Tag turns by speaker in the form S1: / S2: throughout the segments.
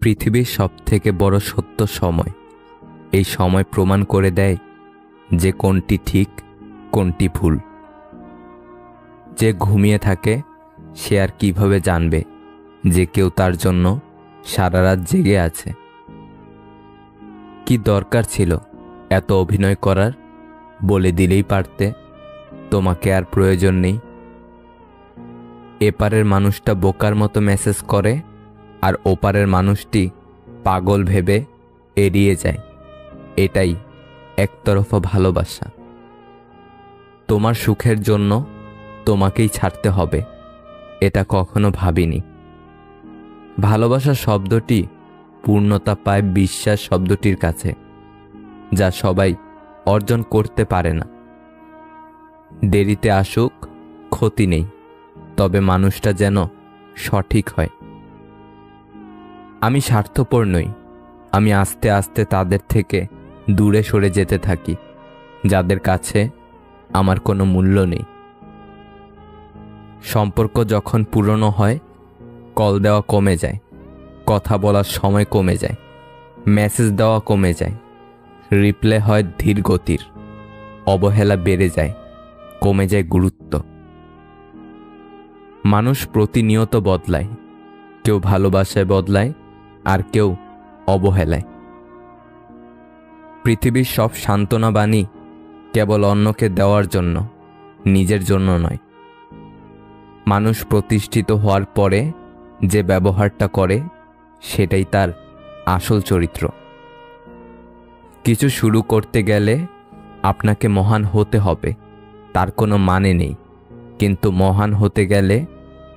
S1: পৃথিবীর সবথেকে বড় সত্য সময়। এই সময় প্রমাণ করে দেয় যে কোনটি ঠিক কোনটি ভুল। যে ঘুমিয়ে থাকে সে আর কিভাবে জানবে যে কেউ তার জন্য সারা রাত জেগে আছে। কি দরকার ছিল এত অভিনয় করার? বলে দিলেই পারতে তোমাকে আর প্রয়োজন নেই। এপারের মানুষটা বোকার মতো মেসেজ করে আর ওপারের মানুষটি পাগল ভেবে এড়িয়ে যায়। এটাই একতরফা ভালোবাসা। তোমার সুখের জন্য তোমাকেই ছাড়তে হবে এটা কখনো ভাবিনি। ভালোবাসা শব্দটি পূর্ণতা পায় বিশ্বাস শব্দটির কাছে, যা সবাই অর্জন করতে পারে না। দেরিতে আসুক ক্ষতি নেই, তবে মানুষটা যেন সঠিক হয়। আমি স্বার্থপর নই। আমি আস্তে আস্তে তাদের থেকে দূরে সরে যেতে থাকি যাদের কাছে আমার কোনো মূল্য নেই। সম্পর্ক যখন পুরনো হয়, কল দেওয়া কমে যায়, কথা বলার সময় কমে যায়, মেসেজ দেওয়া কমে যায়, রিপ্লে হয় ধীর গতির, অবহেলা বেড়ে যায়, কমে যায় গুরুত্ব। মানুষ প্রতিনিয়ত বদলায়, কেউ ভালোবাসায় বদলায় আর কেউ অবহেলায়। পৃথিবীর সব সান্ত্বনা বাণী কেবল অন্যকে দেওয়ার জন্য, নিজের জন্য নয়। মানুষ প্রতিষ্ঠিত হওয়ার পরে যে ব্যবহারটা করে সেটাই তার আসল চরিত্র। কিছু শুরু করতে গেলে আপনাকে মহান হতে হবে তার কোনো মানে নেই, কিন্তু মহান হতে গেলে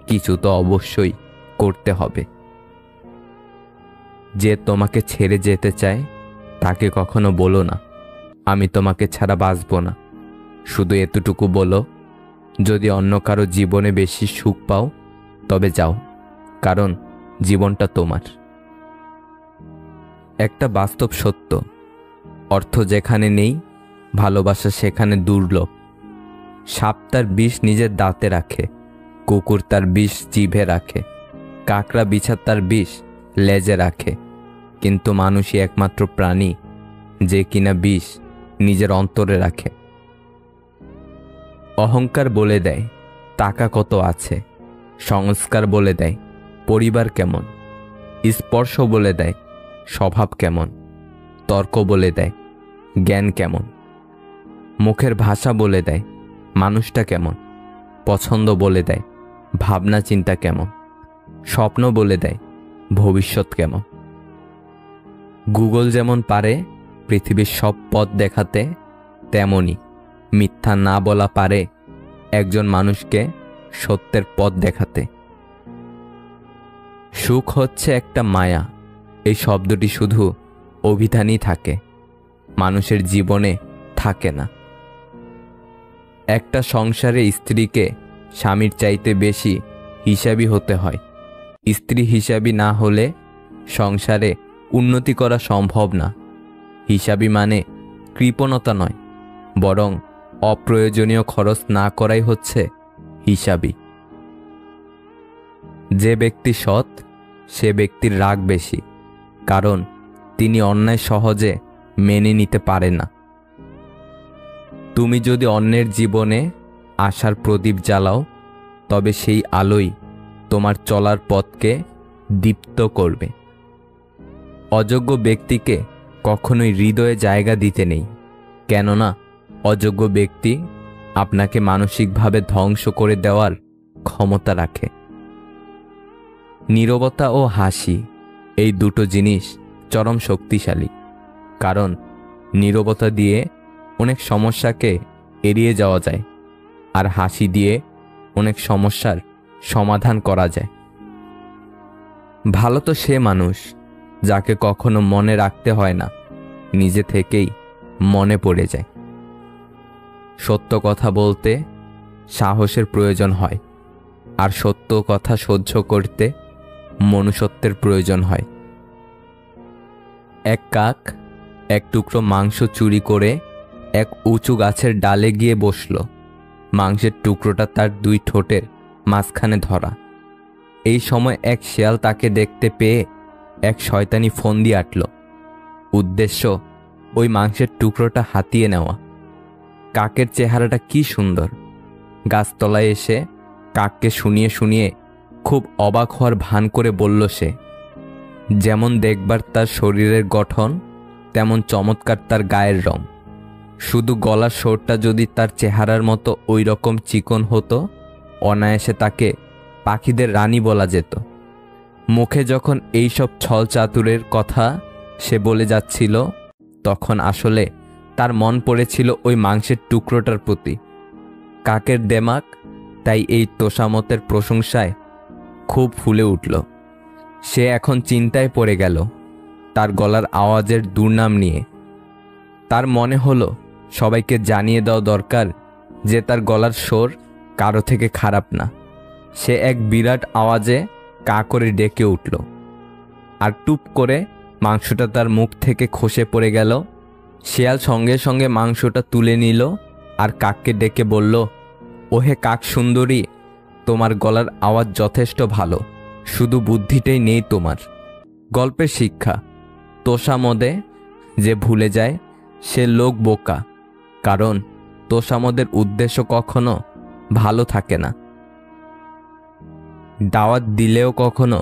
S1: কিছু তো অবশ্যই করতে হবে। যে তোমাকে ছেড়ে যেতে চায় তাকে কখনো বলো না আমি তোমাকে ছাড়া বাঁচব না। শুধু এতটুকু বলো, যদি অন্য কারো জীবনে বেশি সুখ পাও তবে যাও, কারণ জীবনটা তোমার। একটা বাস্তব সত্য, অর্থ যেখানে নেই ভালোবাসা সেখানে দুর্লভ। সাপ তার বিষ নিজের দাঁতে রাখে, কুকুর তার বিষ জিভে রাখে, কাকড়া বিছা তার বিষ লেজে রাখে, কিন্তু মানুষই একমাত্র প্রাণী যে কিনা বিষ নিজের অন্তরে রাখে। অহংকার বলে দেয় টাকা কত আছে, সংস্কার বলে দেয় পরিবার কেমন, স্পর্শ বলে দেয় স্বভাব কেমন, তর্ক বলে দেয় জ্ঞান কেমন, মুখের ভাষা বলে দেয় মানুষটা কেমন, পছন্দ বলে দেয় ভাবনা চিন্তা কেমন, স্বপ্ন বলে দেয় ভবিষ্যৎ কেমন। গুগল যেমন পারে পৃথিবীর সব পথ দেখাতে, তেমনি মিথ্যা না বলা পারে একজন মানুষকে সত্যের পথ দেখাতে। সুখ হচ্ছে একটা মায়া, এই শব্দটি শুধু অভিধানই থাকে, মানুষের জীবনে থাকে না। একটা সংসারে স্ত্রীকে স্বামীর চাইতে বেশি হিসাবী হতে হয়। স্ত্রী হিসাবী না হলে সংসারে উন্নতি করা সম্ভব না। হিসাবী মানে কৃপণতা নয়, বরং অপ্রয়োজনীয় খরচ না করাই হচ্ছে হিসাবী। যে ব্যক্তি সৎ সে ব্যক্তির রাগ বেশি, কারণ তিনি অন্যায় সহজে মেনে নিতে পারে না। তুমি যদি অন্যের জীবনে আশার প্রদীপ জ্বালাও, তবে সেই আলোই তোমার চলার পথকে দীপ্ত করবে। অযোগ্য ব্যক্তিকে কখনোই হৃদয়ে জায়গা দিতে নেই, কেননা অযোগ্য ব্যক্তি আপনাকে মানসিকভাবে ধ্বংস করে দেওয়ার ক্ষমতা রাখে। নীরবতা ও হাসি এই দুটো জিনিস চরম শক্তিশালী, কারণ নীরবতা দিয়ে অনেক সমস্যাকে এড়িয়ে যাওয়া যায়, আর হাসি দিয়ে অনেক সমস্যার সমাধান করা যায়। ভালো তো সে মানুষ যাকে কখনো মনে রাখতে হয় না, নিজে থেকেই মনে পড়ে যায়। সত্য কথা বলতে সাহসের প্রয়োজন হয়, আর সত্য কথা সহ্য করতে মনুষ্যত্বের প্রয়োজন হয়। এক কাক এক টুকরো মাংস চুরি করে এক উঁচু গাছের ডালে গিয়ে বসল। মাংসের টুকরোটা তার দুই ঠোঁটের মাঝখানে ধরা। এই সময় এক শেয়াল তাকে দেখতে পেয়ে এক শয়তানি ফন্দি আটল। উদ্দেশ্য ওই মাংসের টুকরোটা হাতিয়ে নেওয়া। কাকের চেহারাটা কি সুন্দর। গাছতলায় এসে কাককে শুনিয়ে শুনিয়ে খুব অবাক হওয়ার ভান করে বলল সে, যেমন দেখবার তার শরীরের গঠন, তেমন চমৎকার তার গায়ের রং। শুধু গলার স্বরটা যদি তার চেহারার মতো ওই রকম চিকন হতো, অনায়াসে তাকে পাখিদের রানী বলা যেত। মুখে যখন এইসব ছল চাতুরের কথা সে বলে যাচ্ছিল, তখন আসলে তার মন পড়েছিল ওই মাংসের টুকরোটার প্রতি। কাকের দেমাক তাই এই তোষামতের প্রশংসায় খুব ফুলে উঠল। সে এখন চিন্তায় পড়ে গেল তার গলার আওয়াজের দুর্নাম নিয়ে। তার মনে হলো সবাইকে জানিয়ে দেওয়া দরকার যে তার গলার স্বর কারো থেকে খারাপ না। সে এক বিরাট আওয়াজে কা করে ডেকে উঠল, আর টুপ করে মাংসটা তার মুখ থেকে খসে পড়ে গেল। শিয়াল সঙ্গে সঙ্গে মাংসটা তুলে নিল আর কাককে ডেকে বলল, ওহে কাক সুন্দরী, তোমার গলার আওয়াজ যথেষ্ট ভালো, শুধু বুদ্ধিটাই নেই তোমার। গল্পের শিক্ষা, তোষামদে যে ভুলে যায় সে লোক বোকা, কারণ তোষামদের উদ্দেশ্য কখনো ভালো থাকে না। দাওয়াত দিলেও কখনো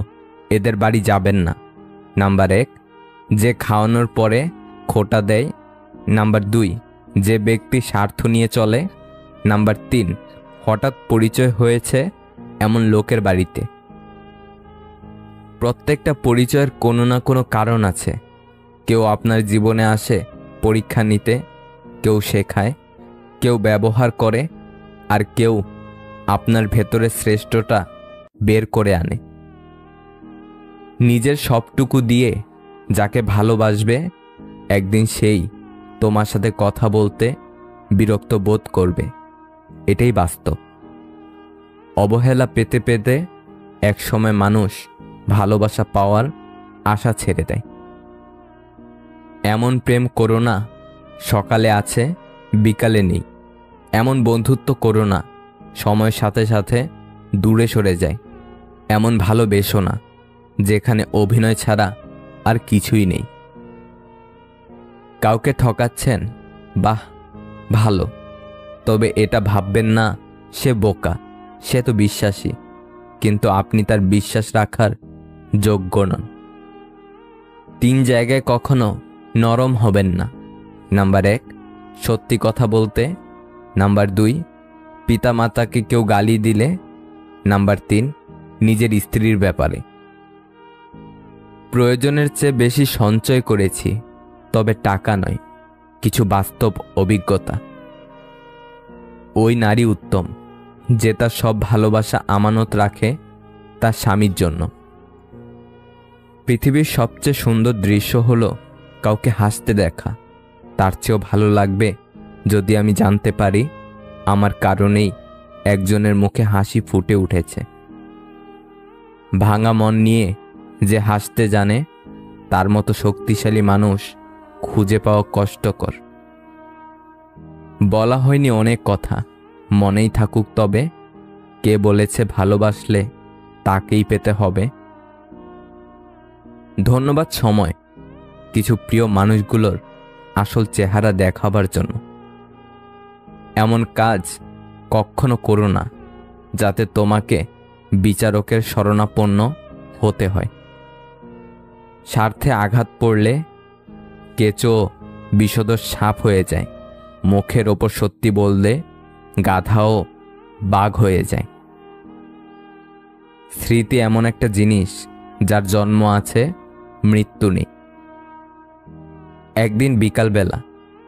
S1: এদের বাড়ি যাবেন না। নাম্বার 1, যে খাওয়ানোর পরে খোটা দেয়। নাম্বার 2, যে ব্যক্তি স্বার্থ নিয়ে চলে। নাম্বার 3, হঠাৎ পরিচয় হয়েছে এমন লোকের বাড়িতে। প্রত্যেকটা পরিচয়ের কোনো না কোনো কারণ আছে। কেউ আপনার জীবনে আসে পরীক্ষা নিতে, কেউ শেখায়, কেউ ব্যবহার করে, আর কেউ আপনার ভেতরের শ্রেষ্ঠটা বের করে আনে। নিজের সবটুকু দিয়ে যাকে ভালোবাসবে, একদিন সেই তোমার সাথে কথা বলতে বিরক্ত বোধ করবে। এটাই বাস্তব। অবহেলা পেতে পেতে একসময় মানুষ ভালোবাসা পাওয়ার আশা ছেড়ে দেয়। এমন প্রেম করো না সকালে আছে বিকালে নেই। এমন বন্ধুত্ব করো না সময়ের সাথে সাথে দূরে সরে যায়। এমন ভালোবেসো না যেখানে অভিনয় ছাড়া আর কিছুই নেই। কাউকে ঠকাচ্ছেন, বাহ ভালো, তবে এটা ভাববেন না সে বোকা, সে তো বিশ্বাসী, কিন্তু আপনি তার বিশ্বাস রাখার যোগ্য নন। 3 জায়গায় কখনো নরম হবেন না। নাম্বার 1, সত্যি কথা বলতে। নাম্বার 2, পিতামাতাকে কেউ গালি দিলে। নাম্বার 3, নিজের স্ত্রীর ব্যাপারে। প্রয়োজনের চেয়ে বেশি সঞ্চয় করেছি, তবে টাকা নয়, কিছু বাস্তব অভিজ্ঞতা। ওই নারী উত্তম যে তার সব ভালোবাসা আমানত রাখে তার স্বামীর জন্য। পৃথিবীর সবচেয়ে সুন্দর দৃশ্য হলো কাউকে হাসতে দেখা। তার চেয়েও ভালো লাগবে যদি আমি জানতে পারি আমার কারণেই একজনের মুখে হাসি ফুটে উঠেছে। ভাঙা মন নিয়ে যে হাসতে জানে, তার মতো শক্তিশালী মানুষ খুঁজে পাওয়া কষ্টকর। বলা হয়নি অনেক কথা, মনেই থাকুক তবে। কে বলেছে ভালোবাসলে তাকেই পেতে হবে? ধন্যবাদ সময় কিছু প্রিয় মানুষগুলোর আসল চেহারা দেখাবার জন্য। এমন কাজ কখনো করো না যাতে তোমাকে বিচারকের শরণাপন্ন হতে হয়। স্বার্থে আঘাত পড়লে কেঁচো বিষধর সাপ হয়ে যায়। মুখের ওপর সত্যি বললে গাধাও বাঘ হয়ে যায়। স্মৃতি এমন একটা জিনিস যার জন্ম আছে, মৃত্যু নেই। একদিন বিকালবেলা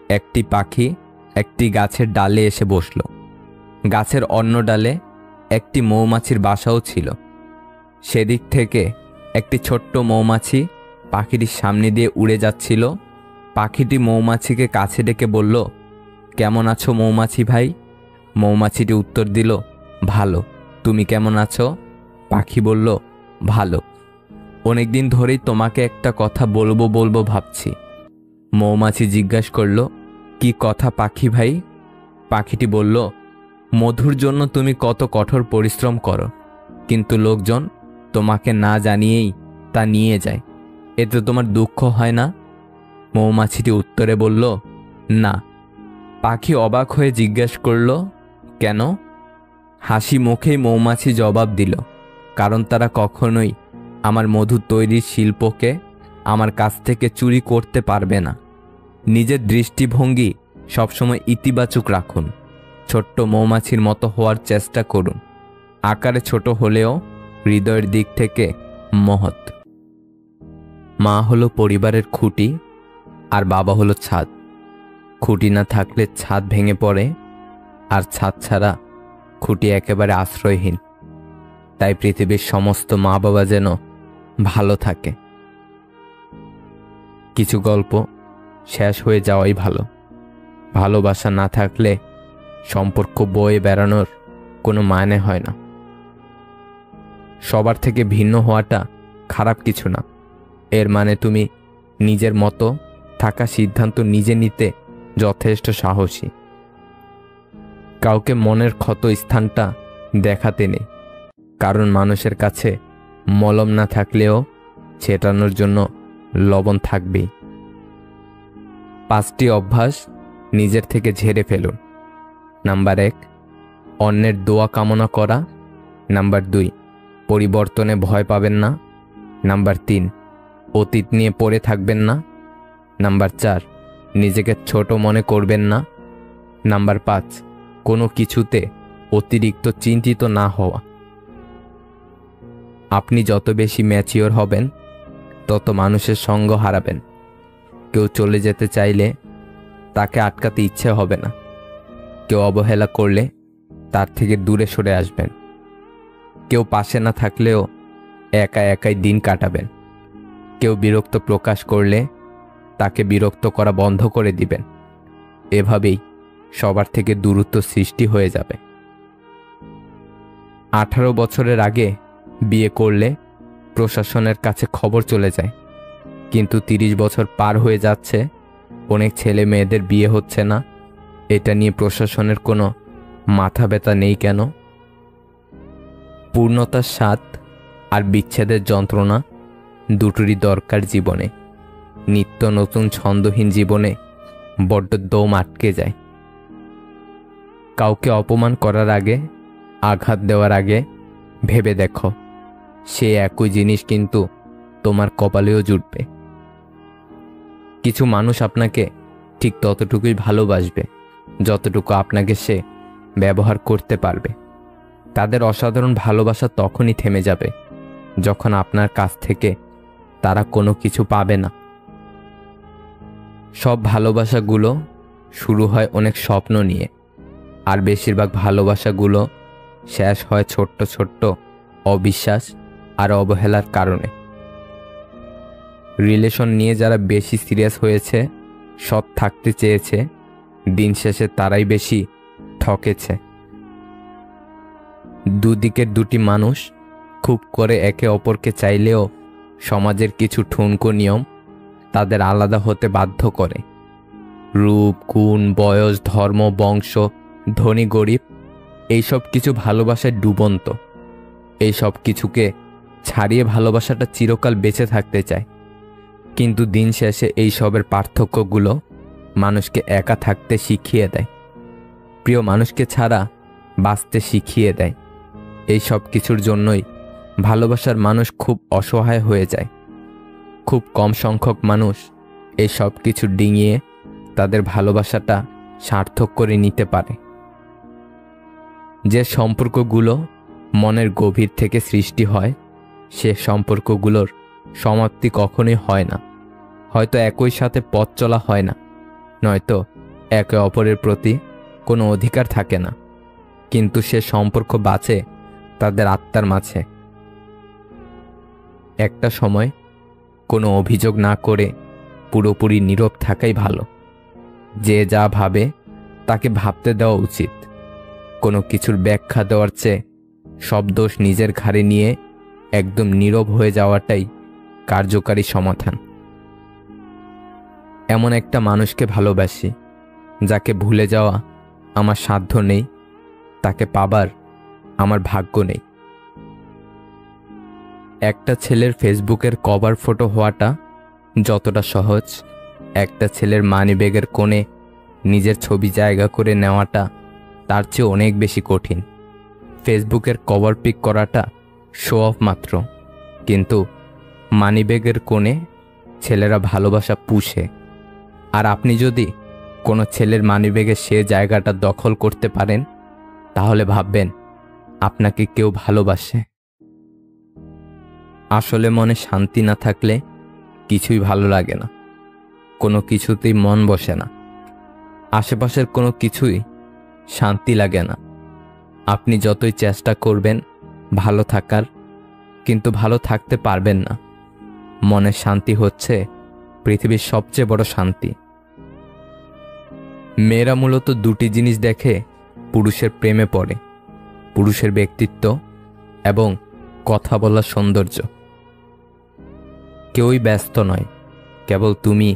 S1: একটি পাখি একটি গাছের ডালে এসে বসল। গাছের অন্য ডালে একটি মৌমাছির বাসাও ছিল। সেদিক থেকে একটি ছোট্ট মৌমাছি পাখিটির সামনে দিয়ে উড়ে যাচ্ছিল। পাখিটি মৌমাছিকে কাছে ডেকে বলল, কেমন আছো মৌমাছি ভাই? মৌমাছিটি উত্তর দিল, ভালো, তুমি কেমন আছো? পাখি বলল, ভালো, অনেকদিন ধরেই তোমাকে একটা কথা বলবো বলবো ভাবছি। মৌমাছি জিজ্ঞাসা করল, কি কথা পাখি ভাই? পাখিটি বলল, মধুর জন্য তুমি কত কঠোর পরিশ্রম করো, কিন্তু লোকজন তোমাকে না জানিয়েই তা নিয়ে যায়। এতে তোমার দুঃখ হয় না? মৌমাছিটি উত্তরে বলল, না। পাখি অবাক হয়ে জিজ্ঞেস করল, কেন? হাসি মুখেই মৌমাছি জবাব দিল, কারণ তারা কখনোই আমার মধু তৈরির শিল্পকে আমার কাছ থেকে চুরি করতে পারবে না। নিজের দৃষ্টিভঙ্গি সবসময় ইতিবাচক রাখুন। ছোট্ট মৌমাছির মতো হওয়ার চেষ্টা করুন। আকারে ছোট হলেও হৃদয়ের দিক থেকে মহৎ। মা হলো পরিবারের খুঁটি, আর বাবা হলো ছাদ। খুঁটি না থাকলে ছাদ ভেঙে পড়ে, আর ছাদ ছাড়া খুঁটি একেবারে আশ্রয়হীন। তাই পৃথিবীর সমস্ত মা বাবা যেন ভালো থাকে। কিছু গল্প শেষ হয়ে যাওয়াই ভালো। ভালোবাসা না থাকলে সম্পর্ক বয়ে বেড়ানোর কোনো মানে হয় না। সবার থেকে ভিন্ন হওয়াটা খারাপ কিছু না। এর মানে তুমি নিজের মতো থাকা সিদ্ধান্ত নিজে নিতে যথেষ্ট সাহসী। কাউকে মনের ক্ষত স্থানটা দেখাতে নেই, কারণ মানুষের কাছে মলম না থাকলেও ছেটানোর জন্য লবণ থাকবেই। 5টি অভ্যাস নিজের থেকে ঝেড়ে ফেলুন। নাম্বার 1, অন্যের দোয়া কামনা করা। নাম্বার 2, পরিবর্তনে ভয় পাবেন না। নাম্বার 3, অতীত নিয়ে পড়ে থাকবেন না। নাম্বার 4, নিজেকে ছোট মনে করবেন না। নাম্বার 5, কোনো কিছুতে অতিরিক্ত চিন্তিত না হওয়া। আপনি যত বেশি ম্যাচিওর হবেন, তত মানুষের সঙ্গ হারাবেন। কেউ চলে যেতে চাইলে তাকে আটকাতে ইচ্ছে হবে না। কেউ অবহেলা করলে তার থেকে দূরে সরে আসবেন। কেউ পাশে না থাকলেও একা একাই দিন কাটাবেন। কেউ বিরক্ত প্রকাশ করলে তাকে বিরক্ত করা বন্ধ করে দিবেন। এভাবেই সবার থেকে দূরত্ব সৃষ্টি হয়ে যাবে। 18 বছরের আগে বিয়ে করলে প্রশাসনের কাছে খবর চলে যায়, কিন্তু 30 বছর পার হয়ে যাচ্ছে, অনেক ছেলে মেয়েদের বিয়ে হচ্ছে না। এটা নিয়ে প্রশাসনের কোনো মাথা ব্যথা নেই কেন? পূর্ণতার স্বাদ আর বিচ্ছেদের যন্ত্রণা দুটোরই দরকার জীবনে। নিত্য নতুন ছন্দহীন জীবনে বড্ড দম আটকে যায়। কাউকে অপমান করার আগে, আঘাত দেওয়ার আগে ভেবে দেখো, সে একই জিনিস কিন্তু তোমার কপালেও জুটবে। কিছু মানুষ আপনাকে ঠিক ততটুকুই ভালোবাসবে যতটুকু আপনাকে সে ব্যবহার করতে পারবে। তাদের অসাধারণ ভালোবাসা তখনই থেমে যাবে যখন আপনার কাছ থেকে তারা কোনো কিছু পাবে না। সব ভালোবাসাগুলো শুরু হয় অনেক স্বপ্ন নিয়ে, আর বেশিরভাগ ভালোবাসাগুলো শেষ হয় ছোট্ট ছোট্ট অবিশ্বাস আর অবহেলার কারণে। রিলেশন নিয়ে যারা বেশি সিরিয়াস হয়েছে, সৎ থাকতে চেয়েছে, দিন শেষে তারাই বেশি ঠকেছে। দুদিকের দুটি মানুষ খুব করে একে অপরকে চাইলেও সমাজের কিছু ঠুনকো নিয়ম তাদের আলাদা হতে বাধ্য করে। রূপ, গুণ, বয়স, ধর্ম, বংশ, ধনী গরিব, এইসব কিছু ভালোবাসায় ডুবন্ত। এই সব কিছুকে ছাড়িয়ে ভালোবাসাটা চিরকাল বেঁচে থাকতে চায়, কিন্তু দিন শেষে এই সবের পার্থক্যগুলো মানুষকে একা থাকতে শিখিয়ে দেয়, প্রিয় মানুষকে ছাড়া বাঁচতে শিখিয়ে দেয়। এই সব কিছুর জন্যই ভালোবাসার মানুষ খুব অসহায় হয়ে যায়। খুব কম সংখ্যক মানুষ এই সব কিছু ডিঙিয়ে তাদের ভালোবাসাটা সার্থক করে নিতে পারে। যে সম্পর্কগুলো মনের গভীর থেকে সৃষ্টি হয়, সে সম্পর্কগুলোর সমাপ্তি কখনোই হয় না। হয়তো একই সাথে পথ চলা হয় না, নয়তো একে অপরের প্রতি কোনো অধিকার থাকে না, কিন্তু সে সম্পর্ক বাঁচে তাদের আত্মার মাঝে। একটা সময় কোনো অভিযোগ না করে পুরোপুরি নীরব থাকাই ভালো। যে যা ভাবে তাকে ভাবতে দেওয়া উচিত। কোনো কিছুর ব্যাখ্যা দেওয়ার চেয়ে সব দোষ নিজের ঘাড়ে নিয়ে একদম নীরব হয়ে যাওয়াটাই কার্যকারী সমাধান। এমন একটা মানুষকে ভালোবাসি যাকে ভুলে যাওয়া আমার সাধ্য নেই, তাকে পাবার আমার ভাগ্য নেই। একটা ছেলের ফেসবুকের কভার ফটো হওয়াটা যতটা সহজ, একটা ছেলের মানিব্যাগের কোণে নিজের ছবি জায়গা করে নেওয়াটা তার চেয়ে অনেক বেশি কঠিন। ফেসবুকের কভার পিক করাটা শো অফ মাত্র, কিন্তু মানিব্যাগের কোণে ছেলেরা ভালোবাসা পুষে। আর আপনি যদি কোনো ছেলের মানিব্যাগে সে জায়গাটা দখল করতে পারেন, তাহলে ভাববেন আপনাকে কেউ ভালোবাসে। আসলে মনে শান্তি না থাকলে কিছুই ভালো লাগে না, কোনো কিছুতেই মন বসে না, আশেপাশের কোনো কিছুই শান্তি লাগে না। আপনি যতই চেষ্টা করবেন ভালো থাকার, কিন্তু ভালো থাকতে পারবেন না। মনের শান্তি হচ্ছে পৃথিবীর সবচেয়ে বড় শান্তি। মেয়েরা মূলত দুটি জিনিস দেখে পুরুষের প্রেমে পড়ে: পুরুষের ব্যক্তিত্ব এবং কথা বলার সৌন্দর্য। কেউই ব্যস্ত নয়, কেবল তুমি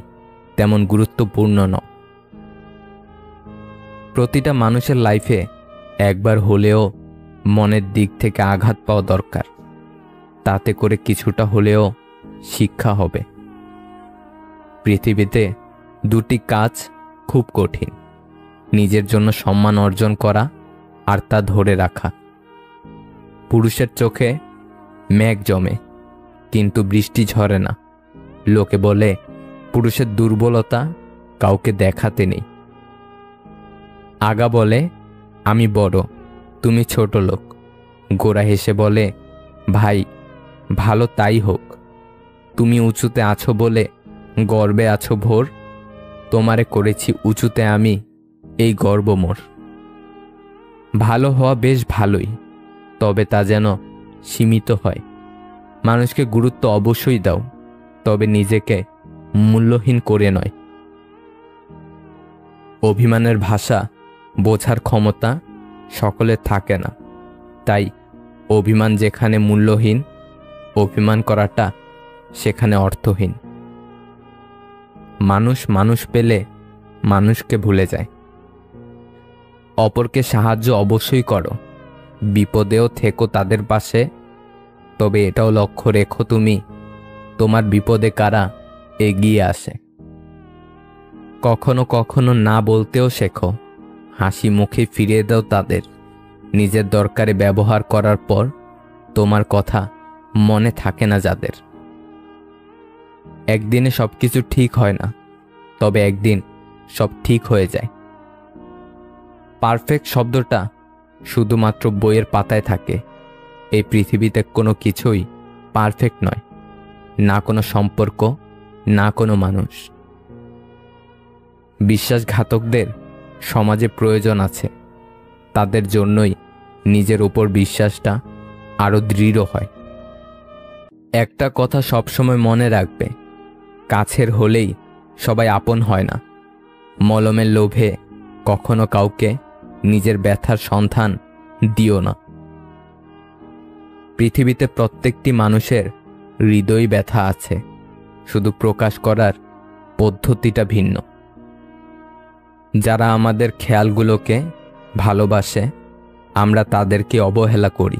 S1: তেমন গুরুত্বপূর্ণ নও। প্রতিটা মানুষের লাইফে একবার হলেও মনের দিক থেকে আঘাত পাওয়া দরকার, তাতে করে কিছুটা হলেও শিক্ষা হবে। পৃথিবীতে দুটি কাজ খুব কঠিন: নিজের জন্য সম্মান অর্জন করা আর তা ধরে রাখা। পুরুষের চোখে মেঘ জমে, কিন্তু বৃষ্টি ঝরে না। লোকে বলে পুরুষের দুর্বলতা কাউকে দেখাতে নেই। আগা বলে আমি বড়, তুমি ছোট লোক। গোরা হেসে বলে ভাই ভালো তাই হোক, তুমি উঁচুতে আছো বলে গর্বে আছো ভোর, তোমারে করেছি উঁচুতে আমি, এই গর্ব মোর। ভালো হওয়া বেশ ভালোই, তবে তা যেন সীমিত হয়। মানুষকে গুরুত্ব অবশ্যই দাও, তবে নিজেকে মূল্যহীন করে নয়। অভিমানের ভাষা বোঝার ক্ষমতা সকলের থাকে না, তাই অভিমান যেখানে মূল্যহীন, অভিমান করাটা সেখানে অর্থহীন। মানুষ মানুষ পেলে মানুষকে ভুলে যায়। অপরকে সাহায্য অবশ্যই করো, বিপদেও থেকো তাদের পাশে, তবে এটাও লক্ষ্য রেখো তুমি তোমার বিপদে কারা এগিয়ে আসে। কখনো কখনো না বলতেও শেখো, হাসি মুখে ফিরিয়ে দাও তাদের। নিজের দরকারে ব্যবহার করার পর তোমার কথা মনে থাকে না যাদের। একদিনে সবকিছু ঠিক হয় না, তবে একদিন সব ঠিক হয়ে যায়। পারফেক্ট শব্দটা শুধুমাত্র বইয়ের পাতায় থাকে। এই পৃথিবীতে কোনো কিছুই পারফেক্ট নয়, না কোনো সম্পর্ক, না কোনো মানুষ। বিশ্বাসঘাতকদের সমাজে প্রয়োজন আছে, তাদের জন্যই নিজের উপর বিশ্বাসটা আরো দৃঢ় হয়। একটা কথা সবসময় মনে রাখবে, কাছের হলেই সবাই আপন হয় না। মলমের লোভে কখনো কাউকে নিজের ব্যথার সন্ধান দিও না। পৃথিবীতে প্রত্যেকটি মানুষের হৃদয় ব্যথা আছে, শুধু প্রকাশ করার পদ্ধতিটা ভিন্ন। যারা আমাদের খেয়ালগুলোকে ভালোবাসে, আমরা তাদেরকে অবহেলা করি,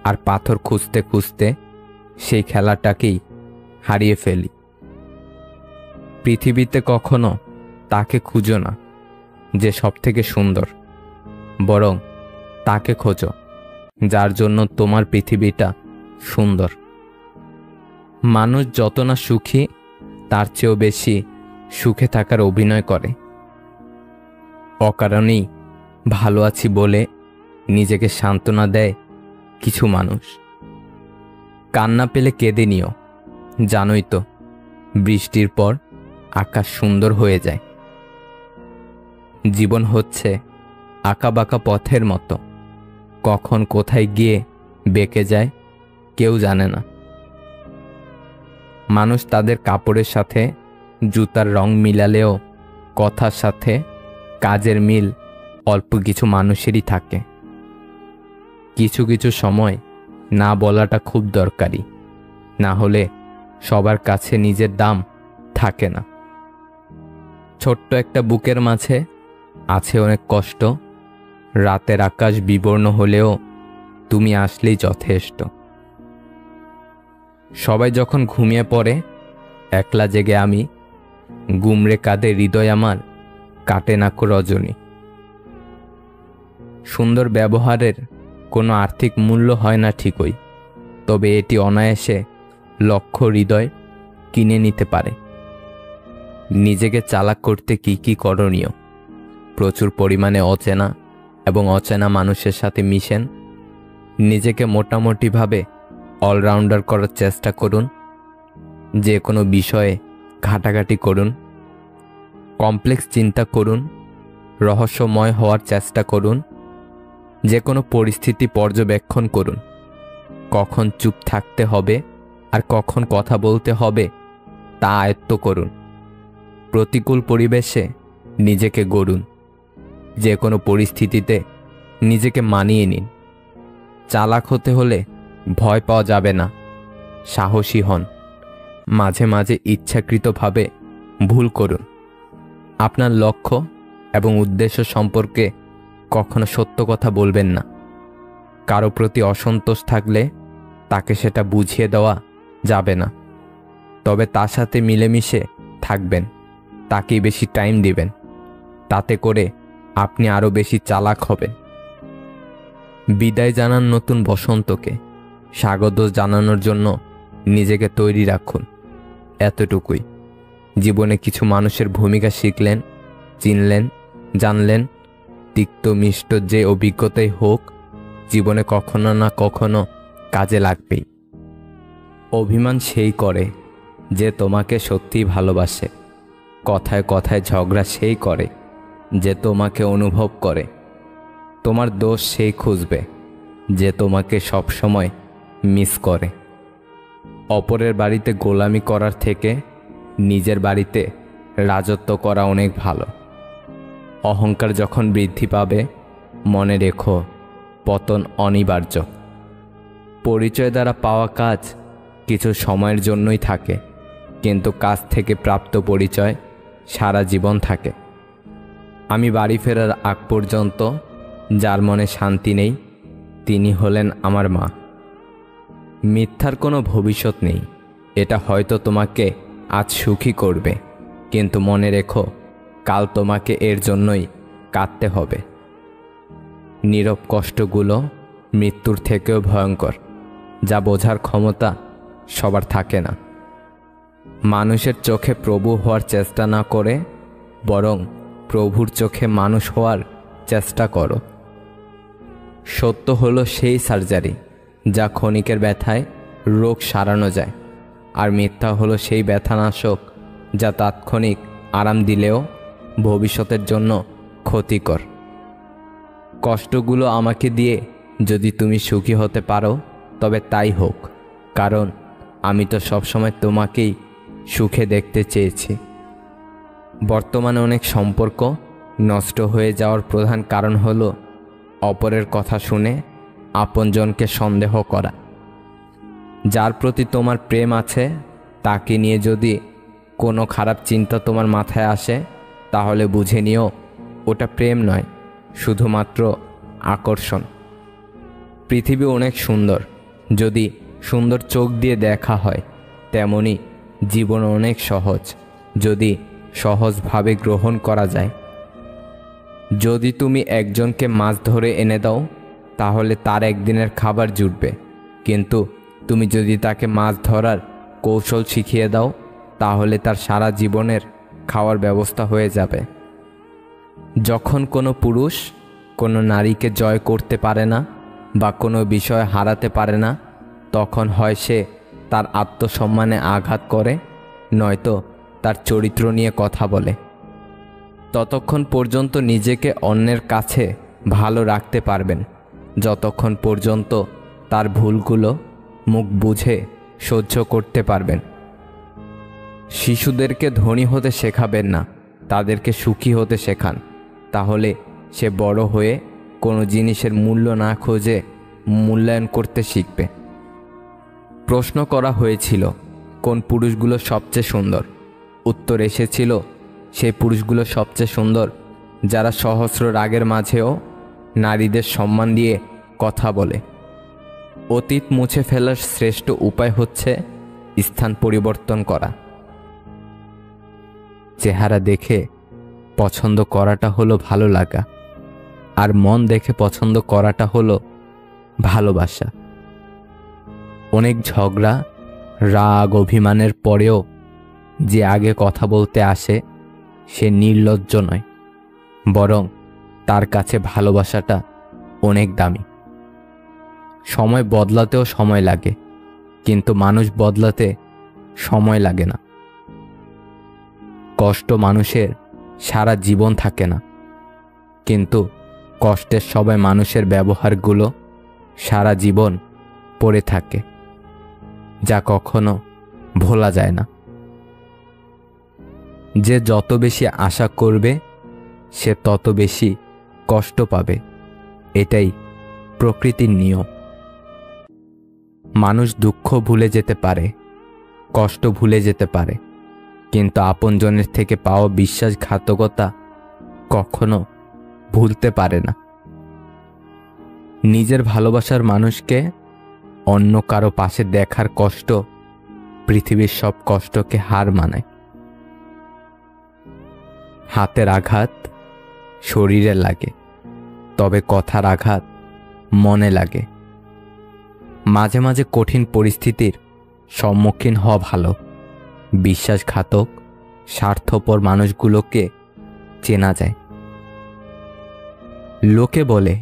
S1: আর পাথর খুঁজতে খুঁজতে সেই খেলাটাকেই হারিয়ে ফেলি। পৃথিবীতে কখনো তাকে খুঁজো না যে সবথেকে সুন্দর, বরং তাকে খোঁজো যার জন্য তোমার পৃথিবীটা সুন্দর। মানুষ যত না সুখী, তার চেয়েও বেশি সুখে থাকার অভিনয় করে। অকারণেই ভালো আছি বলে নিজেকে সান্ত্বনা দেয় কিছু মানুষ। কান্না পেলে কেঁদে নিও, জানোই তো বৃষ্টির পর আকাশ সুন্দর হয়ে যায়। জীবন হচ্ছে আঁকাবাঁকা পথের মতো, কখন কোথায় গিয়ে বেঁকে যায় কেউ জানে না। মানুষ তাদের কাপড়ের সাথে জুতার রং মিলালেও কথার সাথে কাজের মিল অল্প কিছু মানুষেরই থাকে। কিছু কিছু সময় না বলাটা খুব দরকারি, না হলে সবার কাছে নিজের দাম থাকে না। ছোট্ট একটা বুকের মাঝে আছে অনেক কষ্ট, রাতের আকাশ বিবর্ণ হলেও তুমি আসলেই যথেষ্ট। সবাই যখন ঘুমিয়ে পড়ে, একলা জেগে আমি, গুমরে কাঁদে হৃদয় আমার, কাটে না কো রজনী। সুন্দর ব্যবহারের কোনো আর্থিক মূল্য হয় না ঠিকই, তবে এটি অনায়াসে লক্ষ হৃদয় কিনে নিতে পারে। নিজেকে চালাক করতে কি কি করণীয়? প্রচুর পরিমাণে অচেনা এবং অচেনা মানুষের সাথে মিশেন। নিজেকে মোটামুটিভাবে অলরাউন্ডার করার চেষ্টা করুন। যে কোনো বিষয়ে ঘাটাঘাটি করুন। কমপ্লেক্স চিন্তা করুন। রহস্যময় হওয়ার চেষ্টা করুন। যে কোনো পরিস্থিতি পর্যবেক্ষণ করুন। কখন চুপ থাকতে হবে আর কখন কথা বলতে হবে তা আয়ত্ত করুন। প্রতিকূল পরিবেশে নিজেকে গড়ুন। যে কোনো পরিস্থিতিতে নিজেকে মানিয়ে নিন। চালাক হতে হলে ভয় পাওয়া যাবে না, সাহসী হন। মাঝে মাঝে ইচ্ছাকৃতভাবে ভুল করুন। আপনার লক্ষ্য এবং উদ্দেশ্য সম্পর্কে কখনো সত্য কথা বলবেন না। কারো প্রতি অসন্তোষ থাকলে তাকে সেটা বুঝিয়ে দেওয়া যাবে না, তবে তার সাথে মিলেমিশে থাকবেন, তাকেই বেশি টাইম দিবেন। তাতে করে আপনি আরও বেশি চালাক হবেন। বিদায় জানান নতুন বসন্তকে, স্বাগত জানানোর জন্য নিজেকে তৈরি রাখুন। এতটুকুই। জীবনে কিছু মানুষের ভূমিকা শিখলেন, চিনলেন, জানলেন। তিক্ত মিষ্ট যে অভিজ্ঞতাই হোক, জীবনে কখনো না কখনো কাজে লাগবেই। অভিমান সেই করে যে তোমাকে সত্যিই ভালোবাসে। কথায় কথায় ঝগড়া সেই করে যে তোমাকে অনুভব করে। তোমার দোষ সেই খুঁজবে যে তোমাকে সবসময় মিস করে। অপরের বাড়িতে গোলামি করার থেকে নিজের বাড়িতে রাজত্ব করা অনেক ভালো। অহংকার যখন বৃদ্ধি পাবে, মনে রেখো পতন অনিবার্য। পরিচয় দ্বারা পাওয়া কাজ কিছু সময়ের জন্যই থাকে, কিন্তু কাজ থেকে প্রাপ্ত পরিচয় সারা জীবন থাকে। আমি বাড়ি ফেরার আগ পর্যন্ত যার মনে শান্তি নেই, তিনি হলেন আমার মা। মিথ্যার কোনো ভবিষ্যৎ নেই। এটা হয়তো তোমাকে আজ সুখী করবে, কিন্তু মনে রেখো কাল তোমাকে এর জন্যই কাঁদতে হবে। নীরব কষ্টগুলো মৃত্যুর থেকেও ভয়ঙ্কর, যা বোঝার ক্ষমতা সবার থাকে না। মানুষের চোখে প্রভু হওয়ার চেষ্টা না করে বরং প্রভুর চোখে মানুষ হওয়ার চেষ্টা করো। সত্য হলো সেই সার্জারি যা ক্ষণিকের ব্যথায় রোগ সারানো যায়, আর মিথ্যা হলো সেই ব্যথানাশক যা তাৎক্ষণিক আরাম দিলেও ভবিষ্যতের জন্য ক্ষতিকর। কষ্টগুলো আমাকে দিয়ে যদি তুমি সুখী হতে পারো তবে তাই হোক, কারণ আমি তো সবসময় তোমাকেই সুখে দেখতে চেয়েছি। বর্তমানে অনেক সম্পর্ক নষ্ট হয়ে যাওয়ার প্রধান কারণ হলো অপরের কথা শুনে আপনজনকে সন্দেহ করা। যার প্রতি তোমার প্রেম আছে তাকে নিয়ে যদি কোনো খারাপ চিন্তা তোমার মাথায় আসে, তাহলে বুঝে নিও ওটা প্রেম নয়, শুধুমাত্র আকর্ষণ। পৃথিবী অনেক সুন্দর যদি সুন্দর চোখ দিয়ে দেখা হয়, তেমনি জীবন অনেক সহজ যদি সহজভাবে গ্রহণ করা যায়। যদি তুমি একজনকে মাছ ধরে এনে দাও তাহলে তার একদিনের খাবার জুটবে, কিন্তু তুমি যদি তাকে মাছ ধরার কৌশল শিখিয়ে দাও তাহলে তার সারা জীবনের খাওয়ার ব্যবস্থা হয়ে যাবে। যখন কোনো পুরুষ কোনো নারীকে জয় করতে পারে না বা কোনো বিষয় হারাতে পারে না, তখন হয় সে তার আত্মসম্মানে আঘাত করে, নয়তো তার চরিত্র নিয়ে কথা বলে। ততক্ষণ পর্যন্ত নিজেকে অন্যের কাছে ভালো রাখতে পারবেন যতক্ষণ পর্যন্ত তার ভুলগুলো মুখ বুঝে সহ্য করতে পারবেন। শিশুদেরকে ধনী হতে শেখাবেন না, তাদেরকে সুখী হতে শেখান, তাহলে সে বড় হয়ে কোনো জিনিসের মূল্য না খোঁজে মূল্যায়ন করতে শিখবে। প্রশ্ন করা হয়েছিল কোন পুরুষগুলো সবচেয়ে সুন্দর। উত্তর এসেছিল সেই পুরুষগুলো সবচেয়ে সুন্দর যারা সহস্র রাগের মাঝেও নারীদের সম্মান দিয়ে কথা বলে। অতীত মুছে ফেলার শ্রেষ্ঠ উপায় হচ্ছে স্থান পরিবর্তন করা। চেহারা দেখে পছন্দ করাটা হলো ভালো লাগা, আর মন দেখে পছন্দ করাটা হলো ভালোবাসা। অনেক ঝগড়া, রাগ, অভিমানের পরেও যে আগে কথা বলতে আসে সে নির্লজ্জ নয়, বরং তার কাছে ভালোবাসাটা অনেক দামি। সময় বদলাতেও সময় লাগে, কিন্তু মানুষ বদলাতে সময় লাগে না। কষ্ট মানুষের সারা জীবন থাকে না, কিন্তু কষ্টের সবাই মানুষের ব্যবহারগুলো সারা জীবন পড়ে থাকে, যা কখনো ভোলা যায় না। যে যত বেশি আশা করবে সে তত বেশি কষ্ট পাবে, এটাই প্রকৃতির নিয়ম। মানুষ দুঃখ ভুলে যেতে পারে, কষ্ট ভুলে যেতে পারে, কিন্তু আপনজনের থেকে পাওয়া বিশ্বাসঘাতকতা কখনো ভুলতে পারে না। নিজের ভালোবাসার মানুষকে অন্য কারো পাশে দেখার কষ্ট পৃথিবীর সব কষ্টকে হার মানায়। হাতের আঘাত শরীরে লাগে, তবে কথার আঘাত মনে লাগে। মাঝে মাঝে কঠিন পরিস্থিতির সম্মুখীন হওয়া ভালো। বিশ্বাসঘাতক, স্বার্থপর মানুষগুলোকে চেনা যায়। লোকে বলে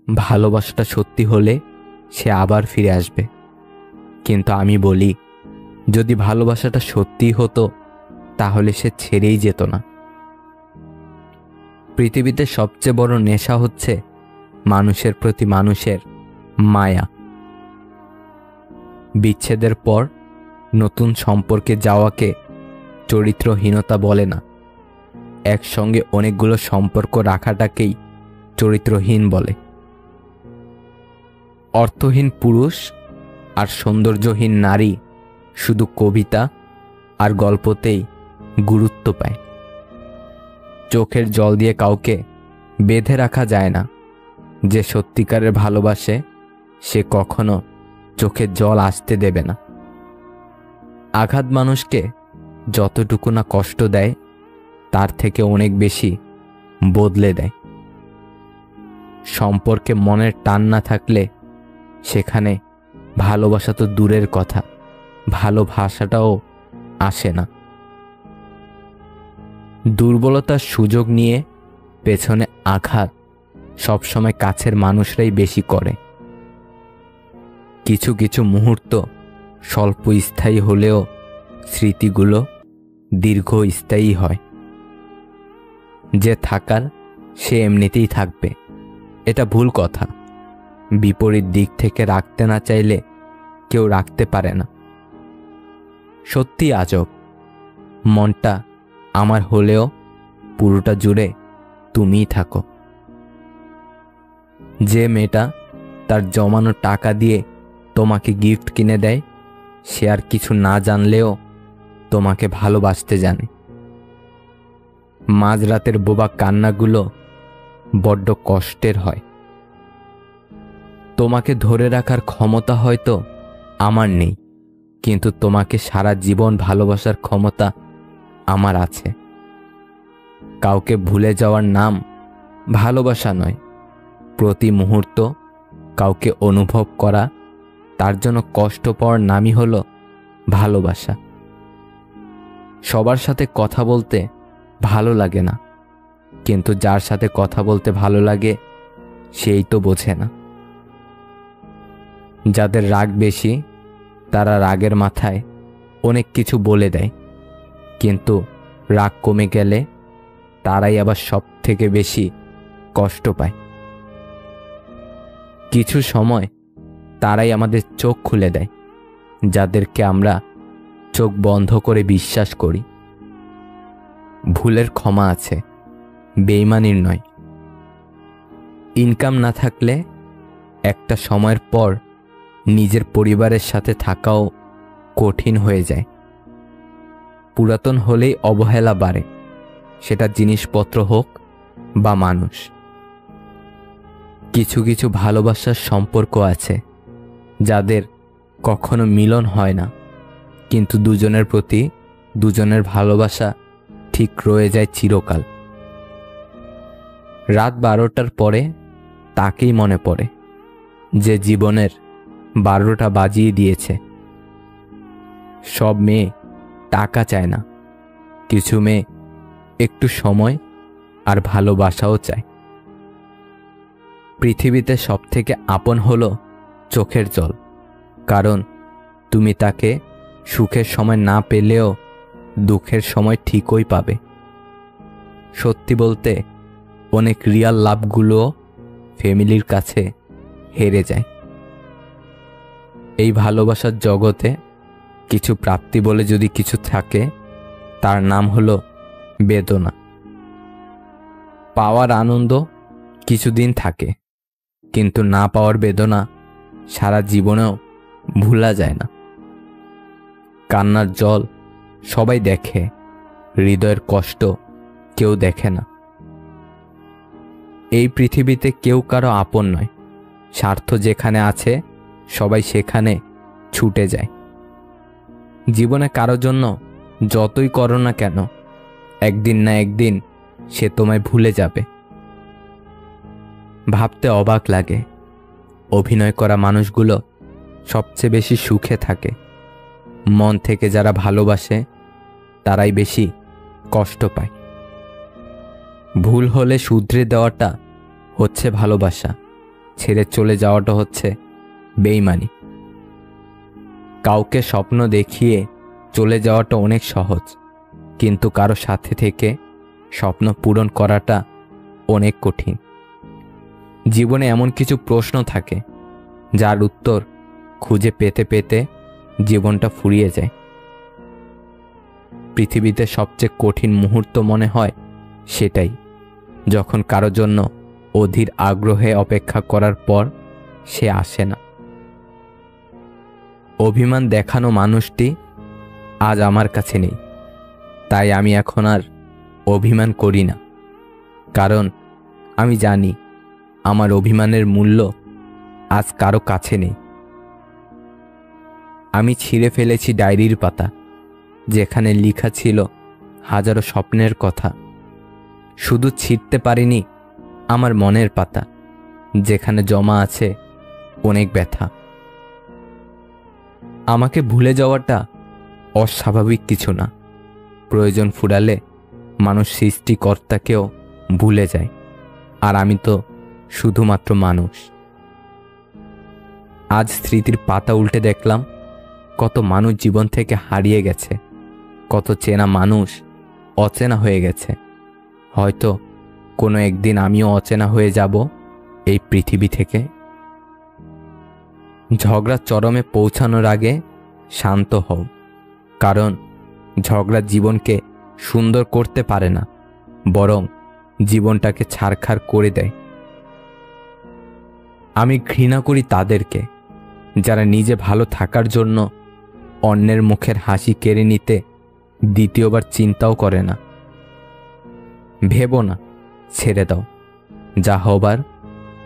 S1: ভালোবাসাটা সত্যি হলে সে আবার ফিরে আসবে, কিন্তু আমি বলি যদি ভালোবাসাটা সত্যি হতো তাহলে সে ছেড়েই যেত না। পৃথিবীতে সবচেয়ে বড় নেশা হচ্ছে মানুষের প্রতি মানুষের মায়া। বিচ্ছেদের পর নতুন সম্পর্কে যাওয়াকে চরিত্রহীনতা বলে না, একসঙ্গে অনেকগুলো সম্পর্ক রাখাটাকেই চরিত্রহীন বলে। অর্থহীন পুরুষ আর সৌন্দর্যহীন নারী শুধু কবিতা আর গল্পতেই গুরুত্ব পায়। চোখের জল দিয়ে কাউকে বেঁধে রাখা যায় না। যে সত্যিকারের ভালোবাসে সে কখনো চোখের জল আসতে দেবে না। আঘাত মানুষকে যতটুকু না কষ্ট দেয় তার থেকে অনেক বেশি বদলে দেয়। সম্পর্কে মনের টান না থাকলে সেখানে ভালোবাসা তো দূরের কথা, ভালোবাসাটাও আসে না। দুর্বলতার সুযোগ নিয়ে পেছনে আঘাত সবসময় কাছের মানুষরাই বেশি করে। কিছু কিছু মুহূর্ত স্বল্প স্থায়ী হলেও স্মৃতিগুলো দীর্ঘস্থায়ী হয়। যে থাকার সে এমনিতেই থাকবে, এটা ভুল কথা। বিপরীত দিক থেকে রাখতে না চাইলে কেউ রাখতে পারে না। সত্যি আজব, মনটা আমার হলেও পুরোটা জুড়ে তুমিই থাকো। যে মেয়েটা তার জমানো টাকা দিয়ে তোমাকে গিফট কিনে দেয় সে আর কিছু না জানলেও তোমাকে ভালোবাসতে জানে। মাঝরাতের বোবা কান্নাগুলো বড্ড কষ্টের হয়। তোমাকে ধরে রাখার ক্ষমতা হয়তো আমার নেই, কিন্তু তোমাকে সারা জীবন ভালোবাসার ক্ষমতা আমার আছে। কাউকে ভুলে যাওয়ার নাম ভালোবাসা নয়। প্রতি মুহূর্ত কাউকে অনুভব করা, তার জন্য কষ্ট পাওয়ার নামই হলো ভালোবাসা। সবার সাথে কথা বলতে ভালো লাগে না, কিন্তু যার সাথে কথা বলতে ভালো লাগে সেই তো বোঝে না। যাদের রাগ বেশি তারা রাগের মাথায় অনেক কিছু বলে দেয়, কিন্তু রাগ কমে গেলে তারাই আবার সব থেকে বেশি কষ্ট পায়। কিছু সময় তারাই আমাদের চোখ খুলে দেয়, যাদেরকে আমরা চোখ বন্ধ করে বিশ্বাস করি। ভুলের ক্ষমা আছে, বেইমানির নয়। ইনকাম না থাকলে একটা সময়ের পর নিজের পরিবারের সাথে থাকাও কঠিন হয়ে যায়। পুরাতন হলেই অবহেলা বাড়ে, সেটা জিনিসপত্র হোক বা মানুষ। কিছু কিছু ভালোবাসার সম্পর্ক আছে যাদের কখনো মিলন হয় না, কিন্তু দুজনের প্রতি দুজনের ভালোবাসা ঠিক রয়ে যায় চিরকাল। রাত 12টার পরে তাকেই মনে পড়ে যে জীবনের 12টা বাজিয়ে দিয়েছে। সব মেয়ে টাকা চায় না, কিছু মেয়ে একটু সময় আর ভালোবাসাও চায়। পৃথিবীতে সবথেকে আপন হলো চোখের জল, কারণ তুমি তাকে সুখের সময় না পেলেও দুঃখের সময় ঠিকই পাবে। সত্যি বলতে অনেক রিয়াল লাভগুলো ফ্যামিলির কাছে হেরে যায়। এই ভালোবাসার জগতে কিছু প্রাপ্তি বলে যদি কিছু থাকে, তার নাম হলো বেদনা। পাওয়ার আনন্দ কিছুদিন থাকে, কিন্তু না পাওয়ার বেদনা সারা জীবনেও ভোলা যায় না। কান্নার জল সবাই দেখে, হৃদয়ের কষ্ট কেউ দেখে না। এই পৃথিবীতে কেউ কারো আপন নয়, স্বার্থ যেখানে আছে সবাই সেখানে ছুটে যায়। জীবনে কারো জন্য যতই করো না কেন, একদিন না একদিন সে তোমায় ভুলে যাবে। ভাবতে অবাক লাগে, অভিনয় করা মানুষগুলো সবচেয়ে বেশি সুখে থাকে। মন থেকে যারা ভালোবাসে তারাই বেশি কষ্ট পায়। ভুল হলে শুধরে দেওয়াটা হচ্ছে ভালোবাসা, ছেড়ে চলে যাওয়াটা হচ্ছে বেইমানি। কাউকে স্বপ্ন দেখিয়ে চলে যাওয়াটা অনেক সহজ, কিন্তু কারো সাথে থেকে স্বপ্ন পূরণ করাটা অনেক কঠিন। জীবনে এমন কিছু প্রশ্ন থাকে যার উত্তর খুঁজে পেতে পেতে জীবনটা ফুরিয়ে যায়। পৃথিবীতে সবচেয়ে কঠিন মুহূর্ত মনে হয় সেটাই, যখন কারো জন্য অধীর আগ্রহে অপেক্ষা করার পর সে আসে না। অভিমান দেখানো মানুষটি আজ আমার কাছে নেই, তাই আমি এখন আর অভিমান করি না, কারণ আমি জানি আমার অভিমানের মূল্য আজ কারো কাছে নেই। আমি ছিঁড়ে ফেলেছি ডায়েরির পাতা, যেখানে লেখা ছিল হাজারো স্বপ্নের কথা। শুধু ছিঁড়তে পারিনি আমার মনের পাতা, যেখানে জমা আছে অনেক ব্যথা। আমাকে ভুলে যাওয়াটা অস্বাভাবিক কিছু না, প্রয়োজন ফুরালে মানুষ সৃষ্টিকর্তাকেও ভুলে যায়, আর আমি তো শুধুমাত্র মানুষ। আজ স্মৃতির পাতা উল্টে দেখলাম কত মানুষ জীবন থেকে হারিয়ে গেছে, কত চেনা মানুষ অচেনা হয়ে গেছে। হয়তো কোনো একদিন আমিও অচেনা হয়ে যাব এই পৃথিবী থেকে। ঝগড়া চরমে পৌঁছানোর আগে শান্ত হও, কারণ ঝগড়া জীবনকে সুন্দর করতে পারে না, বরং জীবনটাকে ছারখার করে দেয়। আমি ঘৃণা করি তাদেরকে যারা নিজে ভালো থাকার জন্য অন্যের মুখের হাসি কেড়ে নিতে দ্বিতীয়বার চিন্তাও করে না। ভেবো না, ছেড়ে দাও, যা হবার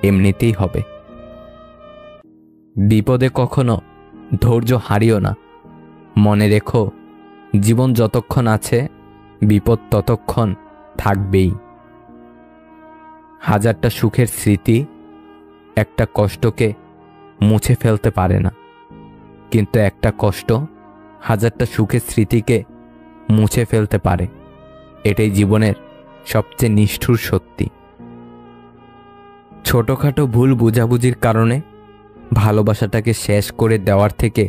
S1: এমনিতেই হবে। বিপদে কখনো ধৈর্য হারিও না, মনে রেখো জীবন যতক্ষণ আছে বিপদ ততক্ষণ থাকবেই। হাজারটা সুখের স্মৃতি একটা কষ্টকে মুছে ফেলতে পারে না, কিন্তু একটা কষ্ট হাজারটা সুখের স্মৃতিকে মুছে ফেলতে পারে। এটাই জীবনের সবচেয়ে নিষ্ঠুর সত্যি। ছোটখাটো ভুল বোঝাবুঝির কারণে ভালোবাসাটাকে শেষ করে দেওয়ার থেকে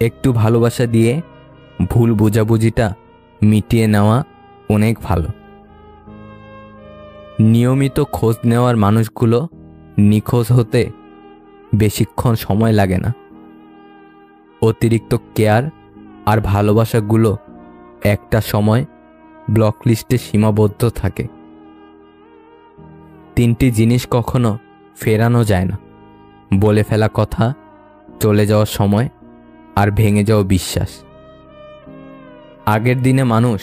S1: একটু ভালোবাসা দিয়ে ভুল বোঝাবুঝিটা মিটিয়ে নেওয়া অনেক ভালো। নিয়মিত খোঁজ নেওয়ার মানুষগুলো নিখোঁজ হতে বেশিক্ষণ সময় লাগে না। অতিরিক্ত কেয়ার আর ভালোবাসাগুলো একটা সময় ব্লক লিস্টে সীমাবদ্ধ থাকে। 3টি জিনিস কখনো ফেরানো যায় না: বলে ফেলা কথা, চলে যাওয়ার সময়, আর ভেঙে যাওয়া বিশ্বাস। আগের দিনে মানুষ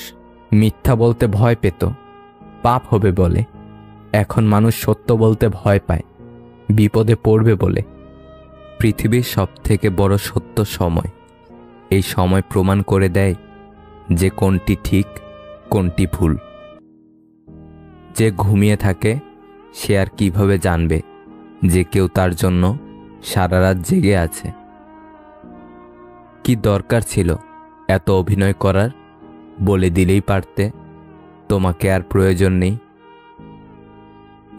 S1: মিথ্যা বলতে ভয় পেত, পাপ হবে বলে। এখন মানুষ সত্য বলতে ভয় পায়, বিপদে পড়বে বলে। পৃথিবীর সবথেকে বড় সত্য সময়। এই সময় প্রমাণ করে দেয় যে কোনটি ঠিক কোনটি ভুল। যে ঘুমিয়ে থাকে সে আর কিভাবে জানবে যে কেউ তার জন্য সারা রাত জেগে আছে? কি দরকার ছিল এত অভিনয় করার? বলে দিলেই পারতে তোমাকে আর প্রয়োজন নেই।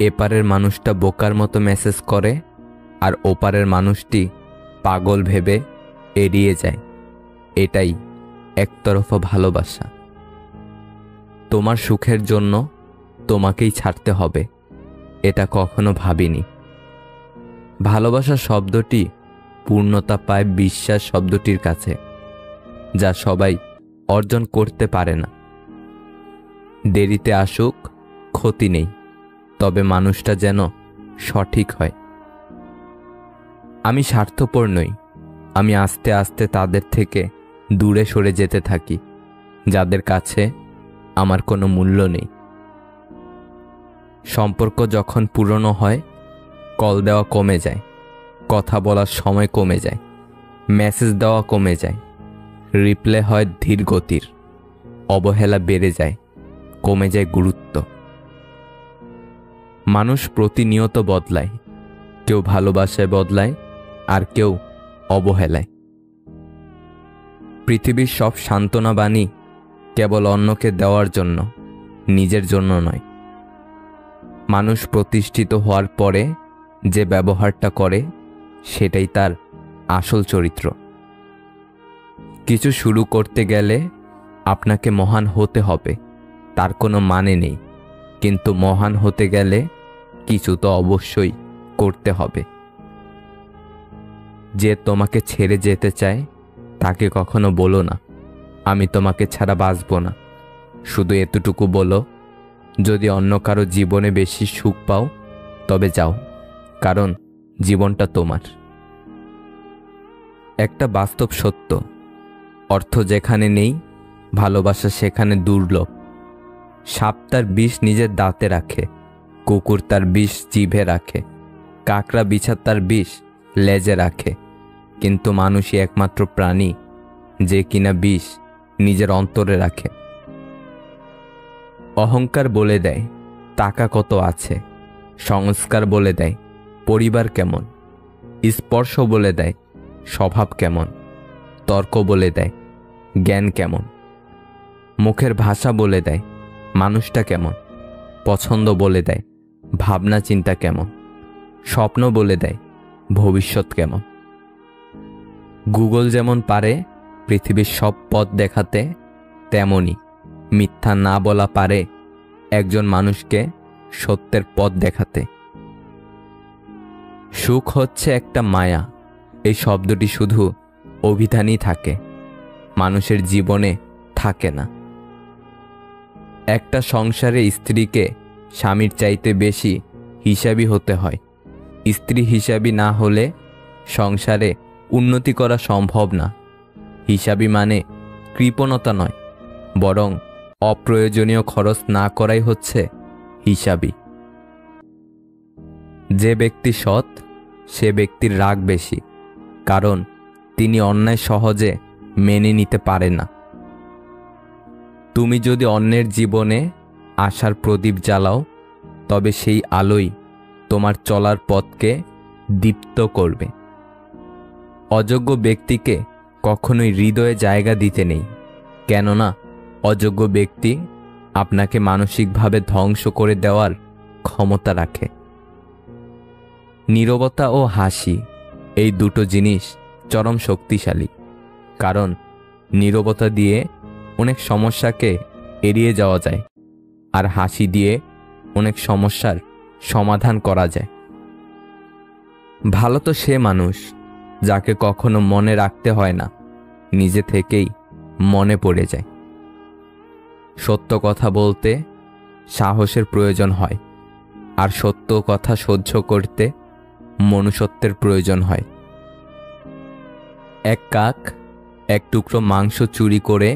S1: এপারের মানুষটা বোকার মতো মেসেজ করে আর ওপারের মানুষটি পাগল ভেবে এড়িয়ে যায়। এটাই একতরফা ভালোবাসা। তোমার সুখের জন্য তোমাকেই ছাড়তে হবে এটা কখনো ভাবিনি। ভালোবাসা শব্দটি পূর্ণতা পায় বিশ্বাস শব্দটির কাছে, যা সবাই অর্জন করতে পারে না। দেরিতে আসুক ক্ষতি নেই, তবে মানুষটা যেন সঠিক হয়। আমি স্বার্থপর নই। আমি আস্তে আস্তে তাদের থেকে দূরে সরে যেতে থাকি যাদের কাছে আমার কোনো মূল্য নেই। সম্পর্ক যখন পুরনো হয়, কল দেওয়া কমে যায়, কথা বলার সময় কমে যায়, মেসেজ দেওয়া কমে যায়, রিপ্লে হয় ধীর গতির, অবহেলা বেড়ে যায়, কমে যায় গুরুত্ব। মানুষ প্রতিনিয়ত বদলায়, কেউ ভালোবাসায় বদলায় আর কেউ অবহেলায়। পৃথিবীর সব সান্ত্বনা বাণী কেবল অন্যকে দেওয়ার জন্য, নিজের জন্য নয়। মানুষ প্রতিষ্ঠিত হওয়ার পরে যে ব্যবহারটা করে সেটাই তার আসল চরিত্র। কিছু শুরু করতে গেলে আপনাকে মহান হতে হবে তার কোনো মানে নেই, কিন্তু মহান হতে গেলে কিছু তো অবশ্যই করতে হবে। যে তোমাকে ছেড়ে যেতে চায় তাকে কখনো বলো না আমি তোমাকে ছাড়া বাঁচব না। শুধু এতটুকু বলো, যদি অন্য কারো জীবনে বেশি সুখ পাও তবে যাও, কারণ জীবনটা তোমার। একটা বাস্তব সত্য, অর্থ যেখানে নেই ভালোবাসা সেখানে দুর্লভ। সাপ তার বিষ নিজের দাঁতে রাখে, কুকুর তার বিষ জিভে রাখে, কাকড়া বিছা তার বিষ লেজে রাখে, কিন্তু মানুষই একমাত্র প্রাণী যে কিনা বিষ নিজের অন্তরে রাখে। অহংকার বলে দেয় টাকা কত আছে, সংস্কার বলে দেয় পরিবার কেমন, স্পর্শ বলে দেয় স্বভাব কেমন, তর্ক বলে দেয় জ্ঞান কেমন, মুখের ভাষা বলে দেয় মানুষটা কেমন, পছন্দ বলে দেয় ভাবনা চিন্তা কেমন, স্বপ্ন বলে দেয় ভবিষ্যৎ কেমন। গুগল যেমন পারে পৃথিবীর সব পথ দেখাতে, তেমনি মিথ্যা না বলা পারে একজন মানুষকে সত্যের পথ দেখাতে। সুখ হচ্ছে একটা মায়া, এই শব্দটি শুধু অভিধানই থাকে, মানুষের জীবনে থাকে না। একটা সংসারে স্ত্রীকে স্বামীর চাইতে বেশি হিসাবি হতে হয়। স্ত্রী হিসাবি না হলে সংসারে উন্নতি করা সম্ভব না। হিসাবি মানে কৃপণতা নয়, বরং অপ্রয়োজনীয় খরচ না করাই হচ্ছে হিসাবি। যে ব্যক্তি সৎ সে ব্যক্তির রাগ বেশি, কারণ তিনি অন্যায় সহজে মেনে নিতে পারে না। তুমি যদি অন্যের জীবনে আশার প্রদীপ জ্বালাও, তবে সেই আলোই তোমার চলার পথকে দীপ্ত করবে। অযোগ্য ব্যক্তিকে কখনোই হৃদয়ে জায়গা দিতে নেই, কেননা অযোগ্য ব্যক্তি আপনাকে মানসিকভাবে ধ্বংস করে দেওয়ার ক্ষমতা রাখে। নীরবতা ও হাসি এই দুটো জিনিস চরম শক্তিশালী, কারণ নীরবতা দিয়ে অনেক সমস্যাকে এড়িয়ে যাওয়া যায়, আর হাসি দিয়ে অনেক সমস্যার সমাধান করা যায়। ভালো তো সে মানুষ যাকে কখনো মনে রাখতে হয় না, নিজে থেকেই মনে পড়ে যায়। সত্য কথা বলতে সাহসের প্রয়োজন হয়, আর সত্য কথা সহ্য করতে মনুষ্যত্বের প্রয়োজন হয়। এক কাক এক টুকরো মাংস চুরি করে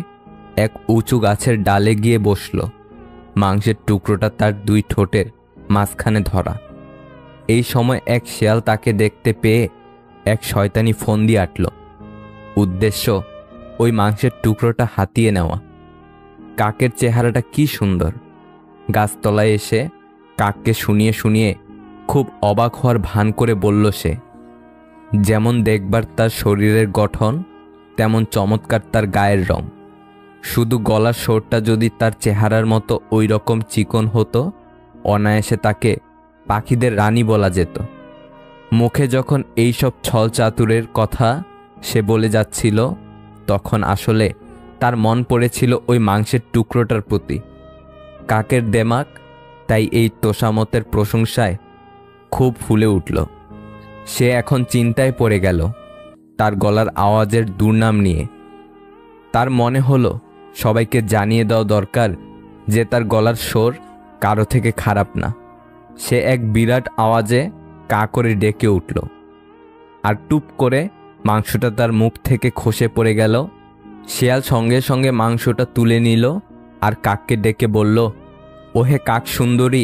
S1: এক উঁচু গাছের ডালে গিয়ে বসল। মাংসের টুকরোটা তার দুই ঠোঁটের মাঝখানে ধরা। এই সময় এক শেয়াল তাকে দেখতে পেয়ে এক শয়তানি ফন্দি আঁটল। উদ্দেশ্য ওই মাংসের টুকরোটা হাতিয়ে নেওয়া। কাকের চেহারাটা কি সুন্দর। গাছতলায় এসে কাককে শুনিয়ে শুনিয়ে খুব অবাক হওয়ার ভান করে বলল সে, যেমন দেখবার তার শরীরের গঠন, তেমন চমৎকার তার গায়ের রং। শুধু গলার স্বরটা যদি তার চেহারার মতো ওই রকম চিকন হতো, অনায়াসে তাকে পাখিদের রানী বলা যেত। মুখে যখন এইসব ছল চাতুরের কথা সে বলে যাচ্ছিল, তখন আসলে তার মন পড়েছিল ওই মাংসের টুকরোটার প্রতি। কাকের দেমাক তাই এই তোষামতের প্রশংসায় খুব ফুলে উঠল। সে এখন চিন্তায় পড়ে গেল তার গলার আওয়াজের দুর্নাম নিয়ে। তার মনে হলো সবাইকে জানিয়ে দেওয়া দরকার যে তার গলার স্বর কারো থেকে খারাপ না। সে এক বিরাট আওয়াজে কা করে ডেকে উঠল, আর টুপ করে মাংসটা তার মুখ থেকে খসে পড়ে গেল। শিয়াল সঙ্গে সঙ্গে মাংসটা তুলে নিল আর কাককে ডেকে বলল, ওহে কাক সুন্দরী,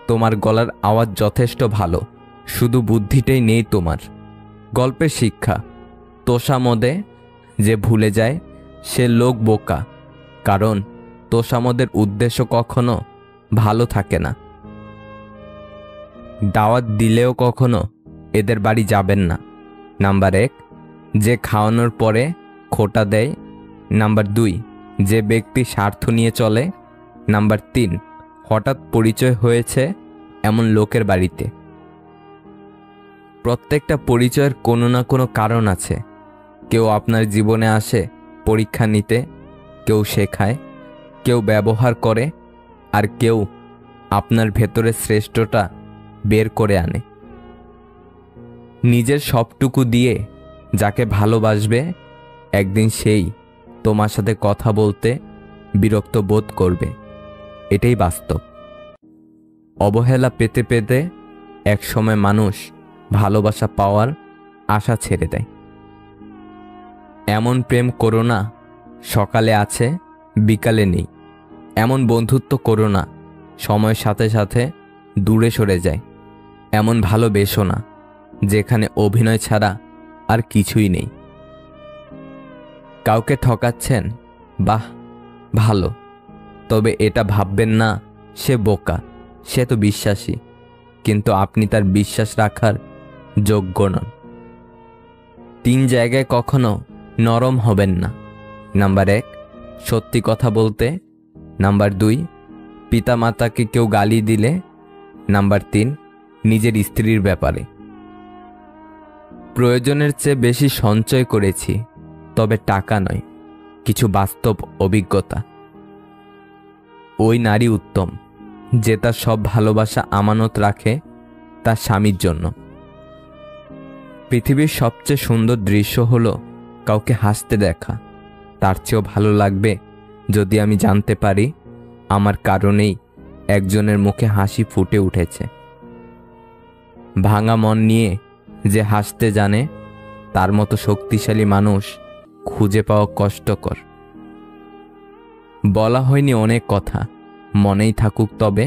S1: তোমার গলার আওয়াজ যথেষ্ট ভালো, শুধু বুদ্ধিটাই নেই তোমার। গল্পের শিক্ষা, তোষামদে যে ভুলে যায় সে লোক বোকা, কারণ তোষামদের উদ্দেশ্য কখনো ভালো থাকে না। দাওয়াত দিলেও কখনো এদের বাড়ি যাবেন না। নাম্বার 1, যে খাওয়ানোর পরে খোটা দেয়। নাম্বার 2, যে ব্যক্তি স্বার্থ নিয়ে চলে। নাম্বার 3, হঠাৎ পরিচয় হয়েছে এমন লোকের বাড়িতে। প্রত্যেকটা পরিচয়ের কোনো না কোনো কারণ আছে। কেউ আপনার জীবনে আসে পরীক্ষা নিতে, কেউ শেখায়, কেউ ব্যবহার করে, আর কেউ আপনার ভেতরে শ্রেষ্ঠটা বের করে আনে। নিজের সবটুকু দিয়ে যাকে ভালোবাসবে, একদিন সেই তোমার সাথে কথা বলতে বিরক্ত বোধ করবে। এটাই বাস্তব। অবহেলা পেতে পেতে একসময় মানুষ ভালোবাসা পাওয়ার আশা ছেড়ে দেয়। এমন প্রেম করো না সকালে আছে বিকালে নেই। এমন বন্ধুত্ব করো না সময়ের সাথে সাথে দূরে সরে যায়। এমন ভালোবেসো না যেখানে অভিনয় ছাড়া আর কিছুই নেই। কাউকে ঠকাচ্ছেন, বাহ ভালো, তবে এটা ভাববেন না সে বোকা, সে তো বিশ্বাসী, কিন্তু আপনি তার বিশ্বাস রাখার যোগ্য নন। 3 জায়গায় কখনো নরম হবেন না। নাম্বার 1, সত্যি কথা বলতে। নাম্বার 2, পিতামাতাকে কেউ গালি দিলে। নাম্বার 3, নিজের স্ত্রীর ব্যাপারে। প্রয়োজনের চেয়ে বেশি সঞ্চয় করেছি, তবে টাকা নয়, কিছু বাস্তব অভিজ্ঞতা। ওই নারী উত্তম যে তার সব ভালোবাসা আমানত রাখে তার স্বামীর জন্য। পৃথিবীর সবচেয়ে সুন্দর দৃশ্য হলো কাউকে হাসতে দেখা। তার চেয়েও ভালো লাগবে যদি আমি জানতে পারি আমার কারণেই একজনের মুখে হাসি ফুটে উঠেছে। ভাঙা মন নিয়ে যে হাসতে জানে, তার মতো শক্তিশালী মানুষ খুঁজে পাওয়া কষ্টকর। বলা হয়নি অনেক কথা, মনেই থাকুক তবে,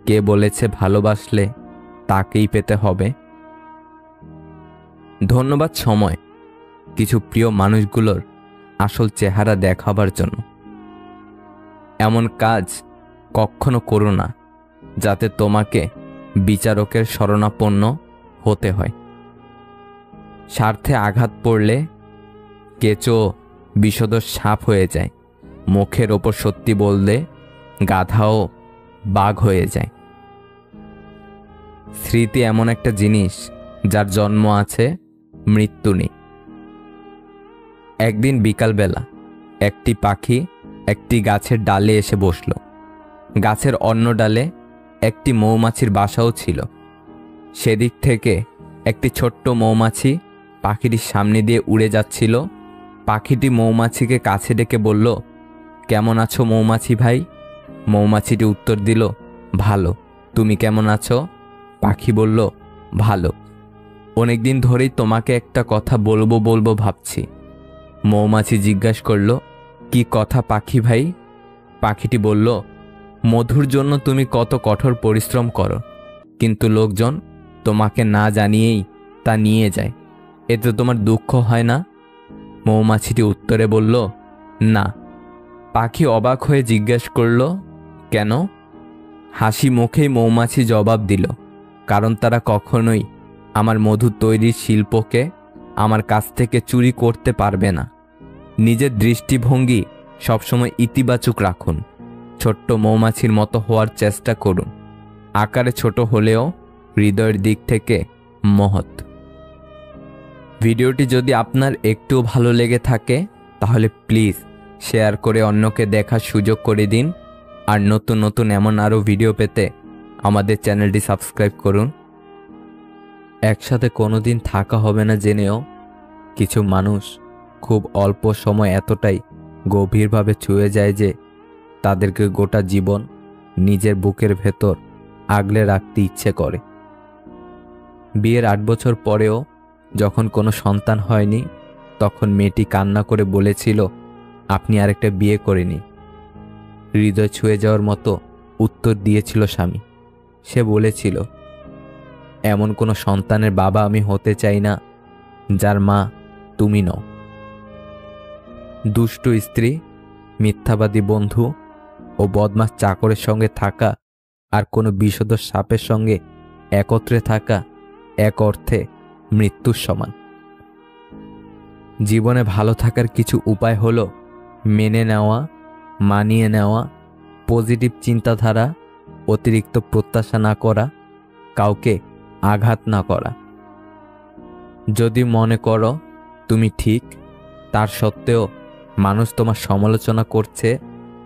S1: কে বলেছে ভালোবাসলে তাকেই পেতে হবে। ধন্যবাদ সময় কিছু প্রিয় মানুষগুলোর আসল চেহারা দেখাবার জন্য। এমন কাজ কখনো করো না যাতে তোমাকে বিচারকের শরণাপন্ন হতে হয়। স্বার্থে আঘাত পড়লে কেঁচো বিষধর সাপ হয়ে যায়। মুখের ওপর সত্যি বললে গাধাও বাঘ হয়ে যায়। স্মৃতি এমন একটা জিনিস যার জন্ম আছে, মৃত্যু নেই। একদিন বিকালবেলা একটি পাখি একটি গাছের ডালে এসে বসল। গাছের অন্য ডালে একটি মৌমাছির বাসাও ছিল। সেদিক থেকে একটি ছোট্ট মৌমাছি পাখিটির সামনে দিয়ে উড়ে যাচ্ছিল। পাখিটি মৌমাছিকে কাছে ডেকে বলল, কেমন আছো মৌমাছি ভাই? মৌমাছিটি উত্তর দিল, ভালো, তুমি কেমন আছো? পাখি বলল, ভালো, অনেকদিন ধরেই তোমাকে একটা কথা বলবো ভাবছি। মৌমাছি জিজ্ঞাসা করল, কি কথা পাখি ভাই? পাখিটি বলল, মধুর জন্য তুমি কত কঠোর পরিশ্রম করো, কিন্তু লোকজন তোমাকে না জানিয়েই তা নিয়ে যায়, এতে তোমার দুঃখ হয় না? মৌমাছিটি উত্তরে বলল, না। পাখি অবাক হয়ে জিজ্ঞেস করল, কেন? হাসি মুখেই মৌমাছি জবাব দিল, কারণ তারা কখনোই আমার মধু তৈরির শিল্পকে আমার কাছ থেকে চুরি করতে পারবে না। নিজের দৃষ্টিভঙ্গি সবসময় ইতিবাচক রাখুন। ছোট্ট মৌমাছির মতো হওয়ার চেষ্টা করুন। আকারে ছোট হলেও হৃদয়ের দিক থেকে মহৎ। ভিডিওটি যদি আপনার একটু ভালো লেগে থাকে তাহলে প্লিজ শেয়ার করে অন্যকে দেখার সুযোগ করে দিন। আর নতুন নতুন এমন আরও ভিডিও পেতে আমাদের চ্যানেলটি সাবস্ক্রাইব করুন। একসাথে কোনোদিন থাকা হবে না জেনেও কিছু মানুষ খুব অল্প সময় এতটাই গভীরভাবে ছুঁয়ে যায় যে তাদেরকে গোটা জীবন নিজের বুকের ভেতর আগলে রাখতে ইচ্ছে করে। বিয়ের 8 বছর পরেও যখন কোনো সন্তান হয়নি, তখন মেয়েটি কান্না করে বলেছিল, আপনি আরেকটা বিয়ে করেনি। হৃদয় ছুঁয়ে যাওয়ার মতো উত্তর দিয়েছিল স্বামী। সে বলেছিল, এমন কোনো সন্তানের বাবা আমি হতে চাই না যার মা তুমি নও। দুষ্টু স্ত্রী, মিথ্যাবাদী বন্ধু ও বদমাশ চাকরের সঙ্গে থাকা আর কোনো বিষধর সাপের সঙ্গে একত্রে থাকা এক অর্থে মৃত্যুর সমান। জীবনে ভালো থাকার কিছু উপায় হলো মেনে নেওয়া, মানিয়ে নেওয়া, পজিটিভ চিন্তাধারা, অতিরিক্ত প্রত্যাশা না করা, কাউকে আঘাত না করা। যদি মনে করো তুমি ঠিক, তার সত্ত্বেও মানুষ তোমার সমালোচনা করছে,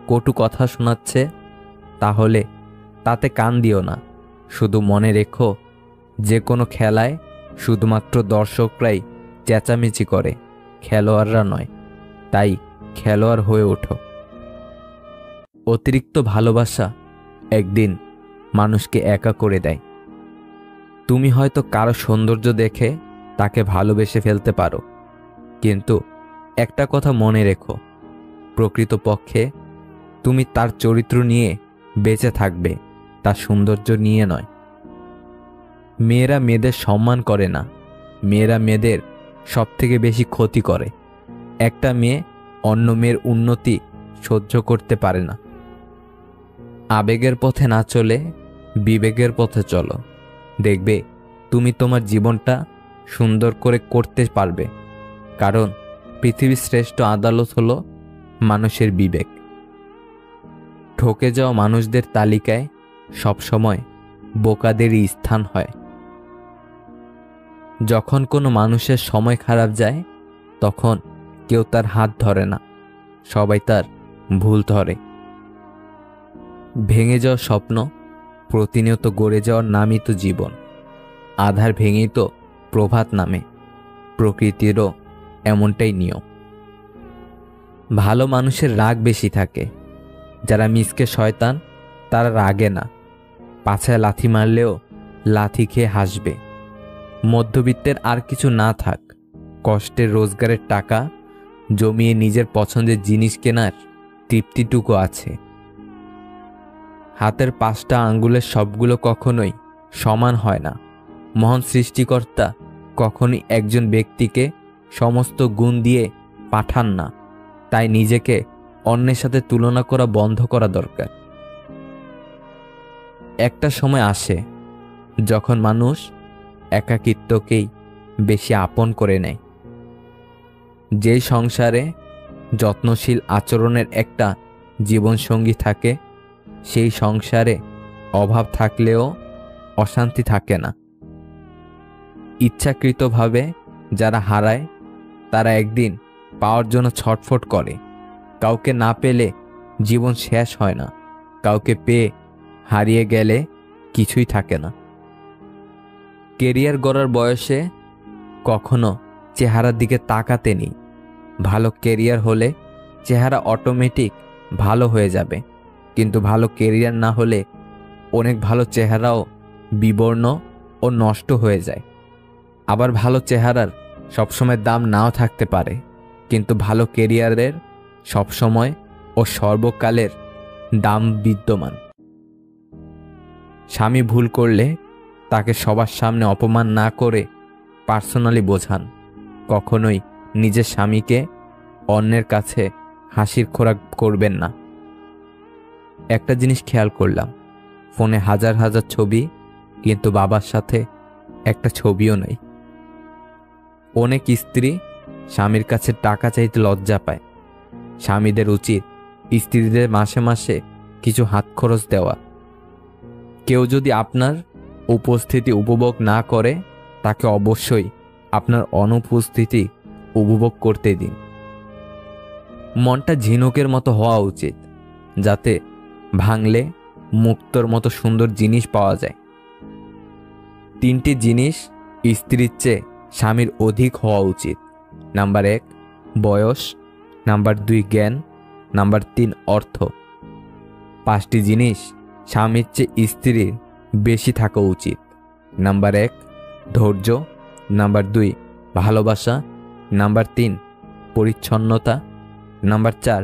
S1: কটু কথা শোনাচ্ছে, তাহলে তাতে কান দিও না। শুধু মনে রেখো, যে কোনো খেলায় শুধুমাত্র দর্শকরাই চেঁচামেচি করে, খেলোয়াড়রা নয়। তাই খেলোয়াড় হয়ে ওঠো। অতিরিক্ত ভালোবাসা একদিন মানুষকে একা করে দেয়। তুমি হয়তো কারো সৌন্দর্য দেখে তাকে ভালোবেসে ফেলতে পারো, কিন্তু একটা কথা মনে রেখো, প্রকৃতপক্ষে তুমি তার চরিত্র নিয়ে বেঁচে থাকবে, তার সৌন্দর্য নিয়ে নয়। মেয়েরা মেয়েদের সম্মান করে না, মেয়েরা মেয়েদের সবথেকে বেশি ক্ষতি করে। একটা মেয়ে অন্য মেয়ের উন্নতি সহ্য করতে পারে না। আবেগের পথে না চলে বিবেকের পথে চলো। দেখবে তুমি তোমার জীবনটা সুন্দর করে করতে পারবে, কারণ পৃথিবীর শ্রেষ্ঠ আদালত হলো মানুষের বিবেক। ঠকে যাওয়া মানুষদের তালিকায় সবসময় বোকাদেরই স্থান হয়। যখন কোনো মানুষের সময় খারাপ যায়, তখন কেউ তার হাত ধরে না, সবাই তার ভুল ধরে। ভেঙে যাওয়া স্বপ্ন প্রতিনিয়ত গড়ে যাওয়ার নামই তো জীবন। আধার ভেঙেই তো প্রভাত নামে। প্রকৃতিরও এমনটাই নিয়ম। ভালো মানুষের রাগ বেশি থাকে। যারা মিসকে শয়তান, তারা রাগে না, পাছায় লাথি মারলেও লাথি খেয়ে হাসবে। মধ্যবিত্তের আর কিছু না থাক, কষ্টের রোজগারের টাকা জমিয়ে নিজের পছন্দের জিনিস কেনার তৃপ্তিটুকু আছে। হাতের 5টা আঙ্গুলের সবগুলো কখনোই সমান হয় না। মহান সৃষ্টিকর্তা কখনোই একজন ব্যক্তিকে সমস্ত গুণ দিয়ে পাঠান না। তাই নিজেকে অন্যের সাথে তুলনা করা বন্ধ করা দরকার। একটা সময় আসে যখন মানুষ একাকিত্বকেই বেশি আপন করে নেয়। যেই সংসারে যত্নশীল আচরণের একটা জীবনসঙ্গী থাকে, সেই সংসারে অভাব থাকলেও অশান্তি থাকে না। ইচ্ছাকৃতভাবে যারা হারায়, তারা একদিন পাওয়ার জন্য ছটফট করে। কাউকে না পেলে জীবন শেষ হয় না, কাউকে পেয়ে হারিয়ে গেলে কিছুই থাকে না। কেরিয়ার গড়ার বয়সে কখনো চেহারার দিকে তাকাতে নেই। ভালো কেরিয়ার হলে চেহারা অটোমেটিক ভালো হয়ে যাবে, কিন্তু ভালো কেরিয়ার না হলে অনেক ভালো চেহারাও বিবর্ণ ও নষ্ট হয়ে যায়। আবার ভালো চেহারার সবসময় দাম নাও থাকতে পারে, কিন্তু ভালো কেরিয়ারের সবসময় ও সর্বকালের দাম বিদ্যমান। স্বামী ভুল করলে তাকে সবার সামনে অপমান না করে পার্সোনালি বোঝান। কখনোই নিজের স্বামীকে অন্যের কাছে হাসির খোরাক করবেন না। একটা জিনিস খেয়াল করলাম, ফোনে হাজার হাজার ছবি, কিন্তু বাবার সাথে একটা ছবিও নেই। অনেক স্ত্রী স্বামীর কাছে টাকা চাইতে লজ্জা পায়। স্বামীদের উচিত স্ত্রীদের মাসে মাসে কিছু হাত খরচ দেওয়া। কেউ যদি আপনার উপস্থিতি উপভোগ না করে, তাকে অবশ্যই আপনার অনুপস্থিতি উপভোগ করতে দিন। মনটা ঝিনুকের মতো হওয়া উচিত, যাতে ভাঙলে মুক্তোর মতো সুন্দর জিনিস পাওয়া যায়। 3টি জিনিস স্ত্রীর চেয়ে স্বামীর অধিক হওয়া উচিত। নাম্বার 1 বয়স, নাম্বার 2 জ্ঞান, নাম্বার 3 অর্থ। 5টি জিনিস স্বামীর চেয়ে স্ত্রীর বেশি থাকা উচিত। নাম্বার 1 ধৈর্য, নাম্বার 2 ভালোবাসা, নাম্বার 3 পরিচ্ছন্নতা, নাম্বার 4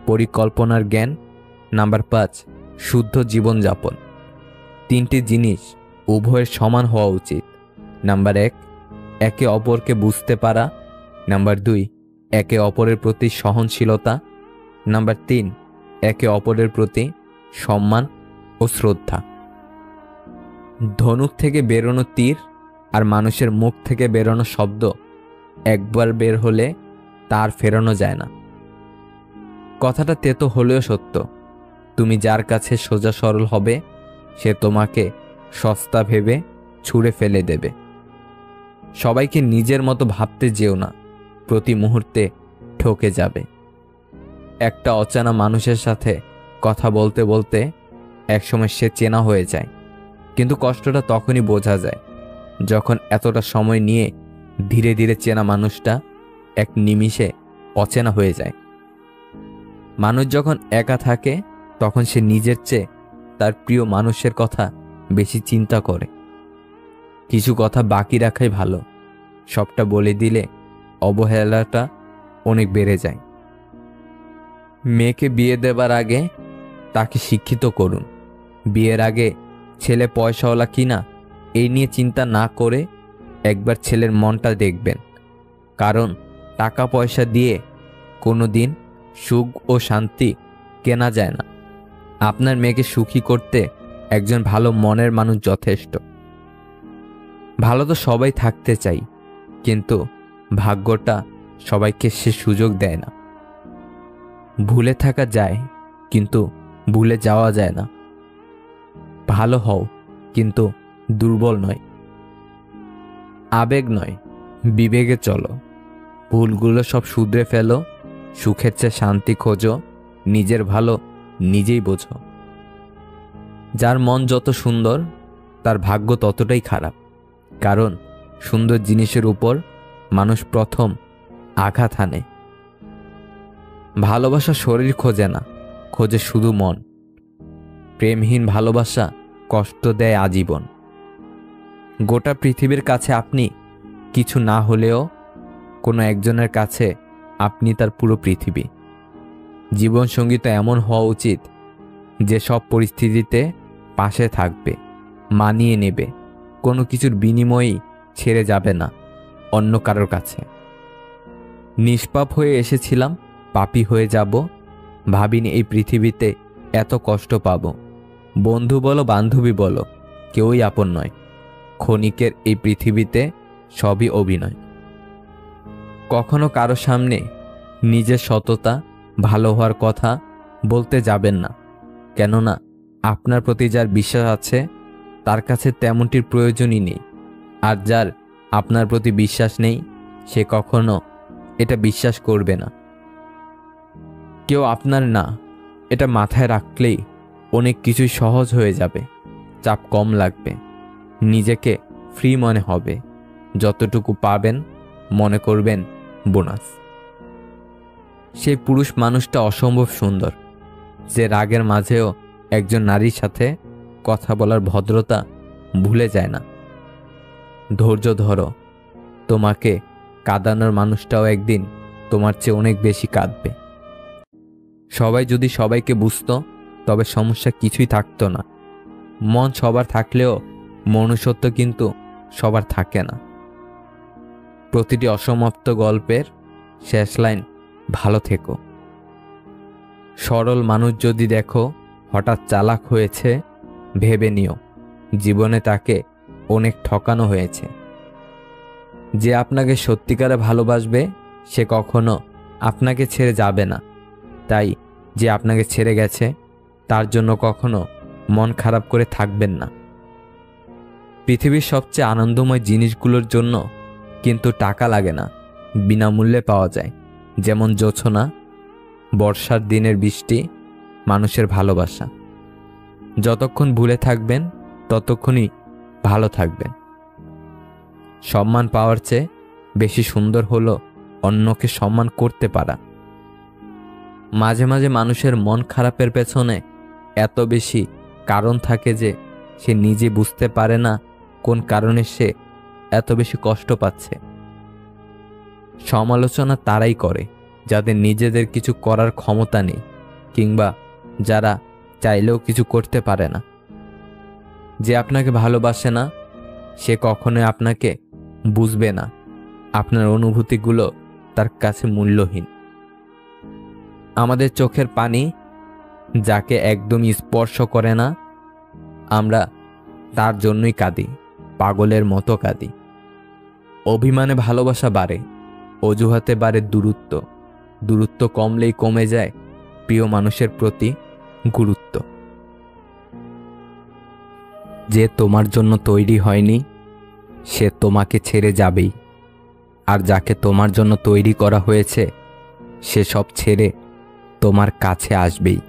S1: পরিকল্পনার জ্ঞান, নাম্বার 5 শুদ্ধ জীবনযাপন। 3টি জিনিস উভয়ের সমান হওয়া উচিত। নাম্বার 1 একে অপরকে বুঝতে পারা, নাম্বার 2 একে অপরের প্রতি সহনশীলতা, নাম্বার 3 একে অপরের প্রতি সম্মান ও শ্রদ্ধা। ধনুক থেকে বেরোনো তীর আর মানুষের মুখ থেকে বেরোনো শব্দ একবার বের হলে তার ফেরানো যায় না। কথাটা তেতো হলেও সত্য। তুমি যার কাছে সোজা সরল হবে, সে তোমাকে সস্তা ভেবে ছুঁড়ে ফেলে দেবে। সবাইকে নিজের মতো ভাবতে যেও না, প্রতি মুহূর্তে ঠকে যাবে। একটা অচেনা মানুষের সাথে কথা বলতে বলতে একসময় সে চেনা হয়ে যায়, কিন্তু কষ্টটা তখনই বোঝা যায় যখন এতটা সময় নিয়ে ধীরে ধীরে চেনা মানুষটা এক নিমিষে অচেনা হয়ে যায়। মানুষ যখন একা থাকে, তখন সে নিজের চেয়ে তার প্রিয় মানুষের কথা বেশি চিন্তা করে। কিছু কথা বাকি রাখাই ভালো, সবটা বলে দিলে অবহেলাটা অনেক বেড়ে যায়। মেয়েকে বিয়ে দেবার আগে তাকে শিক্ষিত করুন। বিয়ের আগে ছেলে পয়সাওয়ালা কিনা এই নিয়ে চিন্তা না করে একবার ছেলের মনটা দেখবেন, কারণ টাকা পয়সা দিয়ে কোনো দিন সুখ ও শান্তি কেনা যায় না। আপনার মেয়েকে সুখী করতে একজন ভালো মনের মানুষ যথেষ্ট। ভালো তো সবাই থাকতে চাই, কিন্তু ভাগ্যটা সবাইকে সে সুযোগ দেয় না। ভুলে থাকা যায়, কিন্তু ভুলে যাওয়া যায় না। ভালো হও, কিন্তু দুর্বল নয়। আবেগ নয়, বিবেকে চলো। ভুলগুলো সব শুধরে ফেলো। সুখের চেয়ে শান্তি খোঁজো। নিজের ভালো নিজেই বোঝো। যার মন যত সুন্দর, তার ভাগ্য ততটাই খারাপ, কারণ সুন্দর জিনিসের উপর মানুষ প্রথম আঘাত হানে। ভালোবাসা শরীর খোঁজে না, খোঁজে শুধু মন। প্রেমহীন ভালোবাসা কষ্ট দেয় আজীবন। গোটা পৃথিবীর কাছে আপনি কিছু না হলেও কোনো একজনের কাছে আপনি তার পুরো পৃথিবী। জীবনসঙ্গী তো এমন হওয়া উচিত যে সব পরিস্থিতিতে পাশে থাকবে, মানিয়ে নেবে, কোনো কিছুর বিনিময়েই ছেড়ে যাবে না অন্য কারোর কাছে। নিষ্পাপ হয়ে এসেছিলাম, পাপী হয়ে যাব। ভাবিনি এই পৃথিবীতে এত কষ্ট পাবো। বন্ধু বলো বান্ধবী বলো, কেউই আপন নয়। ক্ষণিকের এই পৃথিবীতে সবই অভিনয়। কখনো কারো সামনে নিজের সততা, ভালো হওয়ার কথা বলতে যাবেন না, কেননা আপনার প্রতি যার বিশ্বাস আছে তার কাছে তেমনটির প্রয়োজনই নেই। আর যার আপনার প্রতি বিশ্বাস নেই, সে কখনো এটা বিশ্বাস করবে না। কেউ আপনার না, এটা মাথায় রাখলেই অনেক কিছুই সহজ হয়ে যাবে। চাপ কম লাগবে, নিজেকে ফ্রি মনে হবে। যতটুকু পাবেন মনে করবেন বোনাস। সেই পুরুষ মানুষটা অসম্ভব সুন্দর, যে রাগের মাঝেও একজন নারীর সাথে কথা বলার ভদ্রতা ভুলে যায় না। ধৈর্য ধরো, তোমাকে কাঁদানোর মানুষটাও একদিন তোমার চেয়ে অনেক বেশি কাঁদবে। সবাই যদি সবাইকে বুঝতো, তবে সমস্যা কিছুই থাকতো না। মন সবার থাকলেও মনুষ্যত্ব কিন্তু সবার থাকে না। প্রতিটি অসমাপ্ত গল্পের শেষ লাইন ভালো থেকো। সরল মানুষ যদি দেখো হঠাৎ চালাক হয়েছে, ভেবে নিও জীবনে তাকে অনেক ঠকানো হয়েছে। যে আপনাকে সত্যিকারে ভালোবাসবে সে কখনো আপনাকে ছেড়ে যাবে না। তাই যে আপনাকে ছেড়ে গেছে তার জন্য কখনো মন খারাপ করে থাকবেন না। পৃথিবীর সবচেয়ে আনন্দময় জিনিসগুলোর জন্য কিন্তু টাকা লাগে না, বিনামূল্যে পাওয়া যায়। যেমন জোছনা, বর্ষার দিনের বৃষ্টি, মানুষের ভালোবাসা। যতক্ষণ ভুলে থাকবেন ততক্ষণই ভালো থাকবেন। সম্মান পাওয়ার চেয়ে বেশি সুন্দর হলো অন্যকে সম্মান করতে পারা। মাঝে মাঝে মানুষের মন খারাপের পেছনে এত বেশি কারণ থাকে যে সে নিজে বুঝতে পারে না কোন কারণে সে এত বেশি কষ্ট পাচ্ছে। সমালোচনা তারাই করে যাদের নিজেদের কিছু করার ক্ষমতা নেই, কিংবা যারা চাইলেও কিছু করতে পারে না। যে আপনাকে ভালোবাসে না সে কখনোই আপনাকে বুঝবে না। আপনার অনুভূতিগুলো তার কাছে মূল্যহীন। আমাদের চোখের পানি যাকে একদমই স্পর্শ করে না, আমরা তার জন্যই কাঁদি, পাগলের মতো কাঁদি। অভিমানে ভালোবাসা বাড়ে, অজুহাতে বাড়ে দূরত্ব। দূরত্ব কমলেই কমে যায় প্রিয় মানুষের প্রতি গুরুত্ব। যে তোমার জন্য তৈরি হয়নি সে তোমাকে ছেড়ে যাবেই, আর যাকে তোমার জন্য তৈরি করা হয়েছে সে সব ছেড়ে তোমার কাছে আসবেই।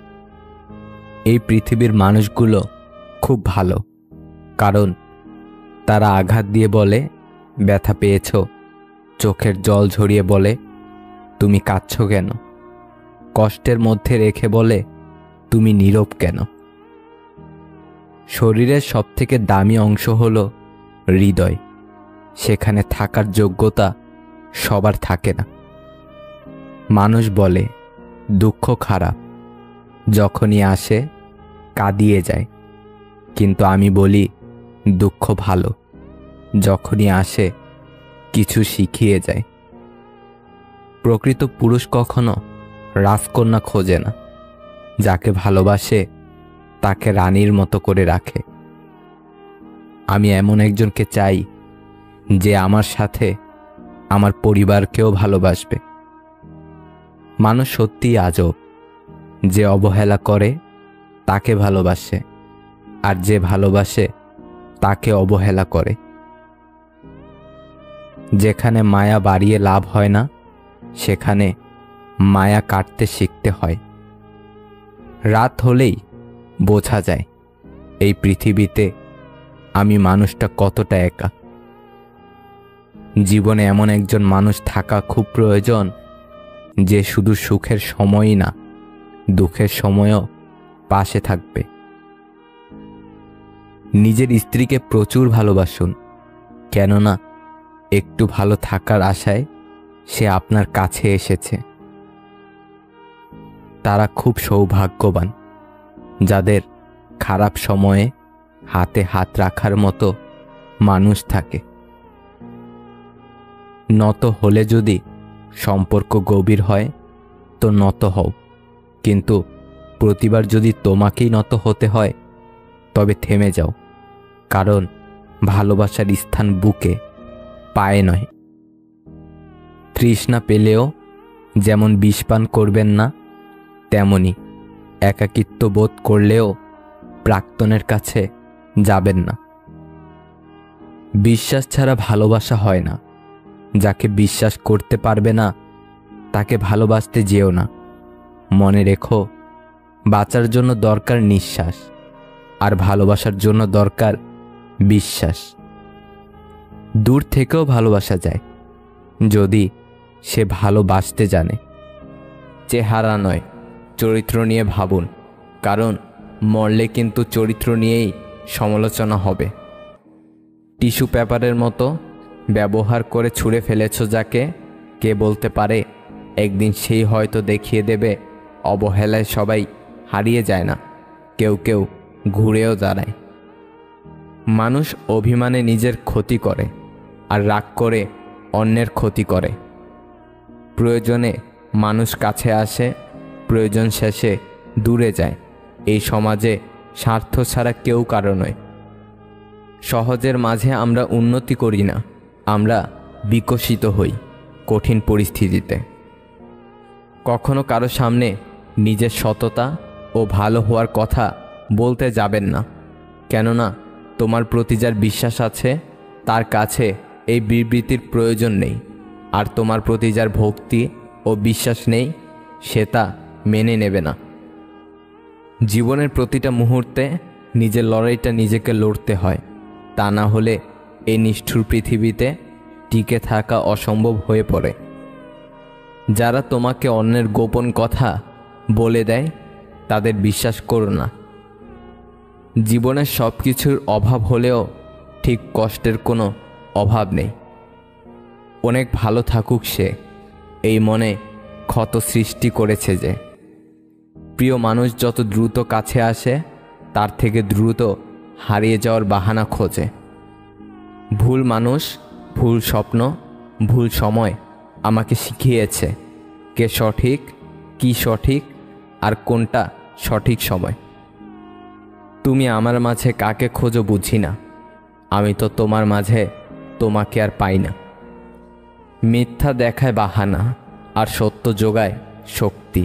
S1: এই পৃথিবীর মানুষগুলো খুব ভালো, কারণ তারা আঘাত দিয়ে বলে ব্যথা পেয়েছ, চোখের জল ঝরিয়ে বলে তুমি কাঁদছ কেন, কষ্টের মধ্যে রেখে বলে তুমি নীরব কেন। শরীরের সবথেকে দামি অংশ হলো হৃদয়, সেখানে থাকার যোগ্যতা সবার থাকে না। মানুষ বলে দুঃখ খারাপ, যখনই আসে কাঁদিয়ে যায়, কিন্তু আমি বলি দুঃখ ভালো, যখনই আসে কিছু শিখিয়ে যায়। প্রকৃত পুরুষ কখনো রাজকন্যা খোঁজে না, যাকে ভালোবাসে তাকে রানীর মতো করে রাখে। আমি এমন একজনকে চাই যে আমার সাথে আমার পরিবারকেও ভালোবাসবে। মানুষ সত্যিই আজব, যে অবহেলা করে তাকে ভালোবাসে, আর যে ভালোবাসে তাকে অবহেলা করে। যেখানে মায়া বাড়িয়ে লাভ হয় না সেখানে মায়া কাটতে শিখতে হয়। রাত হলেই বোঝা যায় এই পৃথিবীতে আমি মানুষটা কতটা একা। জীবনে এমন একজন মানুষ থাকা খুব প্রয়োজন, যে শুধু সুখের সময়ই না, দুঃখের সময়ও পাশে থাকবে। নিজের স্ত্রীকে প্রচুর ভালোবাসুন, কেননা একটু ভালো থাকার আশায় সে আপনার কাছে এসেছে। তারা খুব সৌভাগ্যবান যাদের খারাপ সময়ে হাতে হাত রাখার মতো মানুষ থাকে। নত হলে যদি সম্পর্ক গভীর হয় তো নত হও, কিন্তু প্রতিবার যদি তোমাকেই নত হতে হয় তবে থেমে যাও, কারণ ভালোবাসার স্থান বুকে, পায়ে নয়। তৃষ্ণা পেলেও যেমন বিষ পান করবেন না, তেমনি একাকিত্ব বোধ করলেও প্রাক্তনের কাছে যাবেন না। বিশ্বাস ছাড়া ভালোবাসা হয় না। যাকে বিশ্বাস করতে পারবে না তাকে ভালোবাসতে যেও না। মনে রেখো, বাঁচার জন্য দরকার নিঃশ্বাস, আর ভালোবাসার জন্য দরকার বিশ্বাস। দূর থেকেও ভালোবাসা যায় যদি সে ভালোবাসতে জানে। চেহারা নয়, চরিত্র নিয়ে ভাবুন, কারণ মরলে কিন্তু চরিত্র নিয়েই সমালোচনা হবে। টিস্যু পেপারের মতো ব্যবহার করে ছুঁড়ে ফেলেছ যাকে, কে বলতে পারে একদিন সেই হয়তো দেখিয়ে দেবে অবহেলায় সবাই হারিয়ে যায় না, কেউ কেউ ঘুরেও দাঁড়ায়। মানুষ অভিমানে নিজের ক্ষতি করে আর রাগ করে অন্যের ক্ষতি করে। প্রয়োজনে মানুষ কাছে আসে, প্রয়োজন শেষে দূরে যায়। এই সমাজে স্বার্থ ছাড়া কেউ কারো নয়। সহজের মাঝে আমরা উন্নতি করি না, আমরা বিকশিত হই কঠিন পরিস্থিতিতে। কখনো কারো সামনে নিজের সততা ও ভালো হওয়ার কথা বলতে যাবেন না, কেননা তোমার প্রতি যার বিশ্বাস আছে তার কাছে এই বিবৃতির প্রয়োজন নেই, আর তোমার প্রতি যার ভক্তি ও বিশ্বাস নেই সে তা মেনে নেবে না। জীবনের প্রতিটা মুহূর্তে নিজের লড়াইটা নিজেকে লড়তে হয়, তা না হলে এই নিষ্ঠুর পৃথিবীতে টিকে থাকা অসম্ভব হয়ে পড়ে। যারা তোমাকে অন্যের গোপন কথা বলে দেয় তাদের বিশ্বাস করো না। জীবনের সব কিছুর অভাব হলেও ঠিক কষ্টের কোনো অভাব নেই। অনেক ভালো থাকুক সে, এই মনে ক্ষত সৃষ্টি করেছে যে। প্রিয় মানুষ যত দ্রুত কাছে আসে তার থেকে দ্রুত হারিয়ে যাওয়ার বাহানা খোঁজে। ভুল মানুষ, ভুল স্বপ্ন, ভুল সময় আমাকে শিখিয়েছে কে সঠিক, কি সঠিক আর কোনটা সঠিক সময়। তুমি আমার মাঝে কাকে খোঁজো বুঝি না, আমি তো তোমার মাঝে তোমাকে আর পাই না। মিথ্যা দেখায় বাহানা আর সত্য যোগায় শক্তি।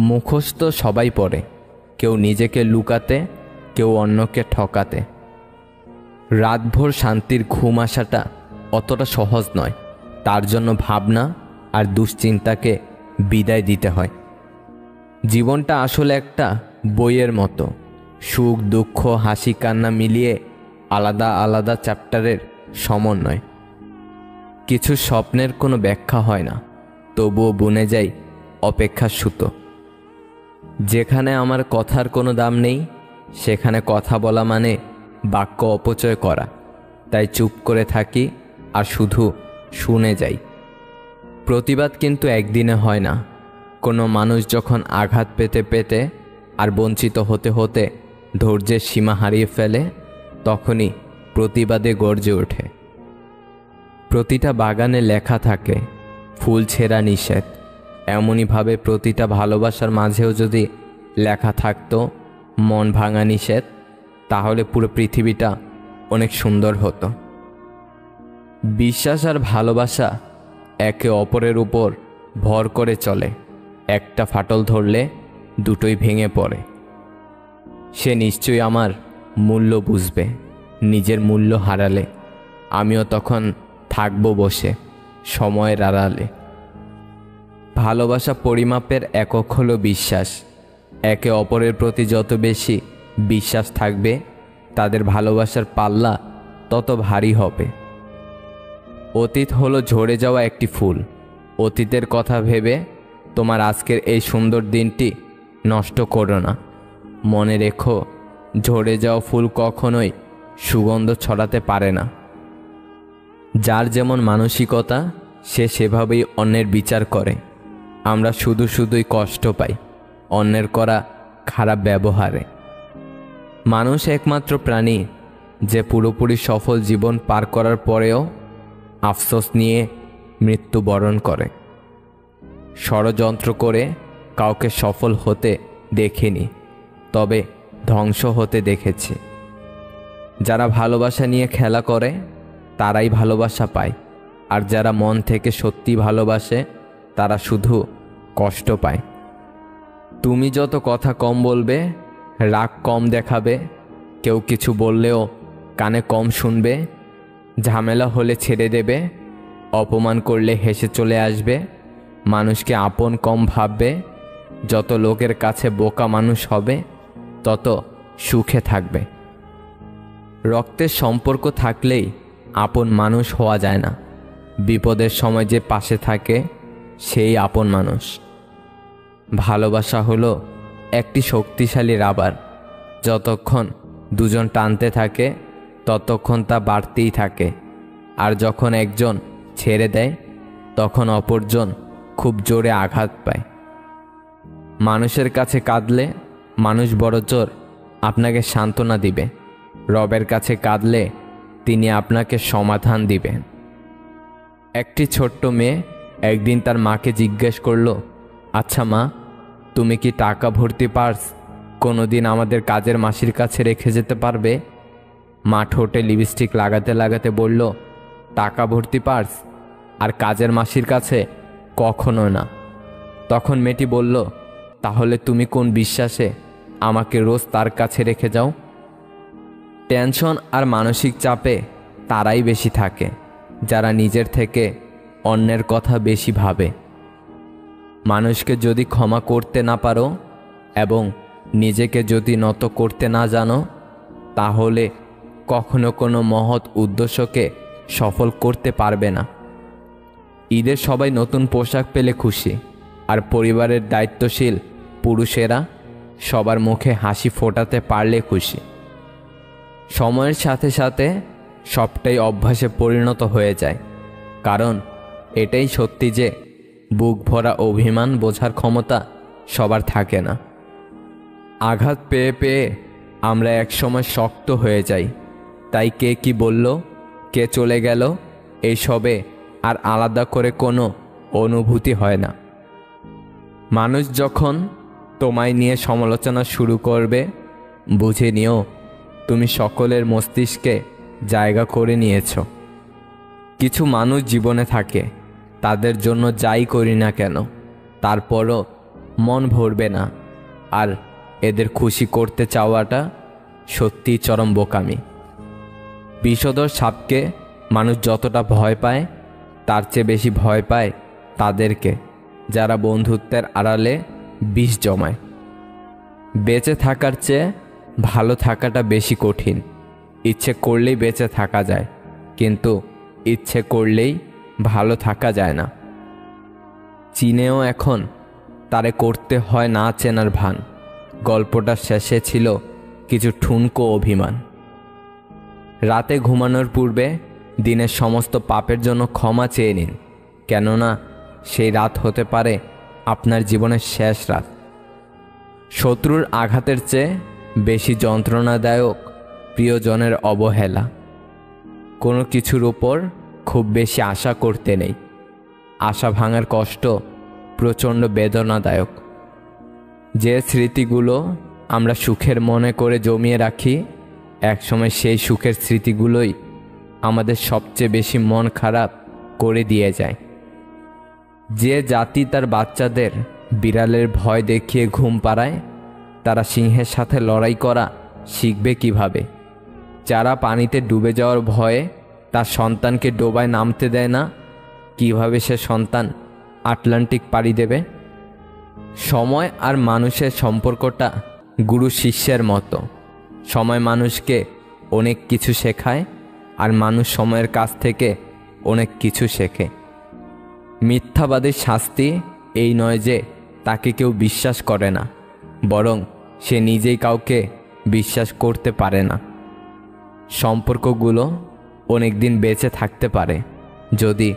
S1: মুখোশ তো সবাই পড়ে, কেউ নিজেকে লুকাতে, কেউ অন্যকে ঠকাতে। রাতভর শান্তির ঘুম আসাটা অতটা সহজ নয়, তার জন্য ভাবনা আর দুশ্চিন্তাকে বিদায় দিতে হয়। জীবনটা আসলে একটা বইয়ের মতো, সুখ দুঃখ হাসি কান্না মিলিয়ে আলাদা আলাদা চ্যাপ্টারের সমন্বয়। কিছু স্বপ্নের কোনো ব্যাখ্যা হয় না, তবুও বুনে যাই অপেক্ষার সুতো। যেখানে আমার কথার কোনো দাম নেই সেখানে কথা বলা মানে বাক্য অপচয় করা, তাই চুপ করে থাকি আর শুধু শুনে যাই। প্রতিবাদ কিন্তু একদিনে হয় না। কোনো মানুষ যখন আঘাত পেতে পেতে আর বঞ্চিত হতে হতে ধৈর্যের সীমা হারিয়ে ফেলে তখনই প্রতিবাদে গর্জে ওঠে। প্রতিটা বাগানে লেখা থাকে ফুল ছেঁড়া নিষেধ, এমনইভাবে প্রতিটা ভালোবাসার মাঝেও যদি লেখা থাকতো মন ভাঙা নিষেধ, তাহলে পুরো পৃথিবীটা অনেক সুন্দর হতো। বিশ্বাস আর ভালোবাসা একে অপরের উপর ভর করে চলে, একটা ফাটল ধরলে দুটোই ভেঙে পড়ে। সে নিশ্চয়ই আমার মূল্য বুঝবে, নিজের মূল্য হারালে আমিও তখন থাকবো বসে সময়ের আড়ালে। ভালোবাসা পরিমাপের একক হলো বিশ্বাস। একে অপরের প্রতি যত বেশি বিশ্বাস থাকবে তাদের ভালোবাসার পাল্লা তত ভারী হবে। অতীত হলো ঝরে যাওয়া একটি ফুল, অতীতের কথা ভেবে তোমার আজকের এই সুন্দর দিনটি নষ্ট করো না। মনে রেখো, ঝরে যাওয়া ফুল কখনোই সুগন্ধ ছড়াতে পারে না। যার যেমন মানসিকতা সে সেভাবেই অন্যের বিচার করে। আমরা শুধুই কষ্ট পাই অন্যের করা খারাপ ব্যবহারে। মানুষ একমাত্র প্রাণী যে পুরোপুরি সফল জীবন পার করার পরেও আফসোস নিয়ে মৃত্যুবরণ করে। ষড়যন্ত্র করে কাউকে সফল হতে দেখিনি, তবে ধ্বংস হতে দেখেছি। যারা ভালোবাসা নিয়ে খেলা করে তারাই ভালোবাসা পায়, আর যারা মন থেকে সত্যি ভালোবাসে তারা শুধু কষ্ট পায়। তুমি যত কথা কম বলবে, রাগ কম দেখাবে, কেউ কিছু বললেও কানে কম শুনবে, ঝামেলা হলে ছেড়ে দেবে, অপমান করলে হেসে চলে আসবে, মানুষকে আপন কম ভাববে, যত লোকের কাছে বোকা মানুষ হবে তত সুখে থাকবে। রক্তের সম্পর্ক থাকলেই আপন মানুষ হওয়া যায় না, বিপদের সময় যে পাশে থাকে সেই আপন মানুষ। ভালোবাসা হলো একটি শক্তিশালী রাবার, যতক্ষণ দুজন টানতে থাকে ততক্ষণ তা বাড়তেই থাকে, আর যখন একজন ছেড়ে দেয় তখন অপরজন খুব জোরে আঘাত পায়। মানুষের কাছে কাঁদলে মানুষ বড় জোর আপনাকে সান্ত্বনা দিবে, রবের কাছে কাঁদলে তিনি আপনাকে সমাধান দিবেন। একটি ছোট্ট মেয়ে একদিন তার মাকে জিজ্ঞেস করলো, আচ্ছা মা, তুমি কি টাকা ভর্তি পার্স কোনোদিন আমাদের কাজের মাসির কাছে রেখে যেতে পারবে? মা ঠোঁটে লিপস্টিক লাগাতে লাগাতে বলল, টাকা ভর্তি পার্স আর কাজের মাসির কাছে? কখনো না। তখন মেয়েটি বলল, তাহলে তুমি কোন বিশ্বাসে আমাকে রোজ তার কাছে রেখে যাও? টেনশন আর মানসিক চাপে তারাই বেশি থাকে যারা নিজের থেকে অন্যের কথা বেশি ভাবে। মানুষকে যদি ক্ষমা করতে না পারো এবং নিজেকে যদি নত করতে না জানো, তাহলে কখনো কোনো মহৎ উদ্দেশ্যকে সফল করতে পারবে না। ঈদের সবাই নতুন পোশাক পেলে খুশি, আর পরিবারের দায়িত্বশীল পুরুষেরা সবার মুখে হাসি ফোটাতে পারলে খুশি। সময়ের সাথে সাথে সবটাই অভ্যাসে পরিণত হয়ে যায়, কারণ এটাই সত্যি যে বুক ভরা অভিমান বোঝার ক্ষমতা সবার থাকে না। আঘাত পেয়ে পেয়ে আমরা একসময় শক্ত হয়ে যাই, তাই কে কি বলল, কে চলে গেল, এইসবে আর আলাদা করে কোনো অনুভূতি হয় না। মানুষ যখন তোমায় নিয়ে সমালোচনা শুরু করবে, বুঝে নিও তুমি সকলের মস্তিষ্কে জায়গা করে নিয়েছ। কিছু মানুষ জীবনে থাকে, তাদের জন্য যাই করি না কেন তারপরও মন ভরবে না, আর এদের খুশি করতে চাওয়াটা সত্যিই চরম বোকামি। বিষধর সাপকে মানুষ যতটা ভয় পায়, তার চেয়ে বেশি ভয় পায় তাদেরকে যারা বন্ধুত্বের আড়ালে বিষ জমায়। বেঁচে থাকার চেয়ে ভালো থাকাটা বেশি কঠিন। ইচ্ছে করলেই বেঁচে থাকা যায়, কিন্তু ইচ্ছে করলেই ভালো থাকা যায় না। চীনেও এখন তারে করতে হয় না চেনার ভান। গল্পটার শেষে ছিল কিছু ঠুনকো অভিমান। রাতে ঘুমানোর পূর্বে দিনের সমস্ত পাপের জন্য ক্ষমা চেয়ে নিন, কেননা সেই রাত হতে পারে আপনার জীবনের শেষ রাত। শত্রুর আঘাতের চেয়ে বেশি যন্ত্রণাদায়ক প্রিয়জনের অবহেলা। কোনো কিছুর উপর খুব বেশি আশা করতে নেই। আশা ভাঙার কষ্ট প্রচণ্ড বেদনাদায়ক। যে স্মৃতিগুলো আমরা সুখের মনে করে জমিয়ে রাখি, একসময় সেই সুখের স্মৃতিগুলোই আমাদের সবচেয়ে বেশি মন খারাপ করে দিয়ে যায়। যে জাতি তার বাচ্চাদের বিড়ালের ভয় দেখিয়ে ঘুম পাড়ায়, তারা সিংহের সাথে লড়াই করা শিখবে কিভাবে? যারা পানিতে ডুবে যাওয়ার ভয়ে তার সন্তানকে ডোবায় নামতে দেয় না, কিভাবে সে সন্তান আটলান্টিক পাড়ি দেবে? সময় আর মানুষের সম্পর্কটা গুরু শিষ্যের মতো। সময় মানুষকে অনেক কিছু শেখায়, আর মানুষ সময়ের কাছ থেকে অনেক কিছু শেখে। মিথ্যাবাদীর শাস্তি এই নয় যে তাকে কেউ বিশ্বাস করে না, বরং সে নিজেই কাউকে বিশ্বাস করতে পারে না। সম্পর্কগুলো অনেক দিন বেঁচে থাকতে পারে যদি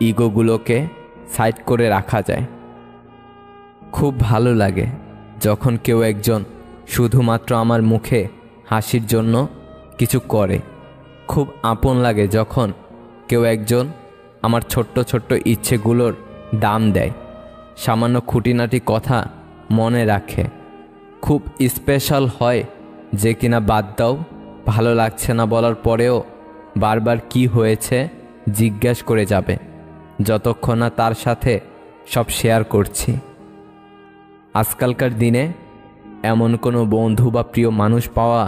S1: ইগোগুলোকে সাইড করে রাখা যায়। খুব ভালো লাগে যখন কেউ একজন শুধুমাত্র আমার মুখে হাসির জন্য কিছু করে। খুব আপন লাগে যখন কেউ একজন আমার ছোট্ট ছোট্ট ইচ্ছেগুলোর দাম দেয়, সামান্য খুঁটিনাটি কথা মনে রাখে। খুব স্পেশাল হয় যে কিনা বাদ দাও, ভালো লাগছে না বলার পরেও বারবার কি হয়েছে জিজ্ঞাসা করে যাবে, যতক্ষণ না তার সাথে সব শেয়ার করছি। আজকালকার দিনে এমন কোনো বন্ধু বা প্রিয় মানুষ পাওয়া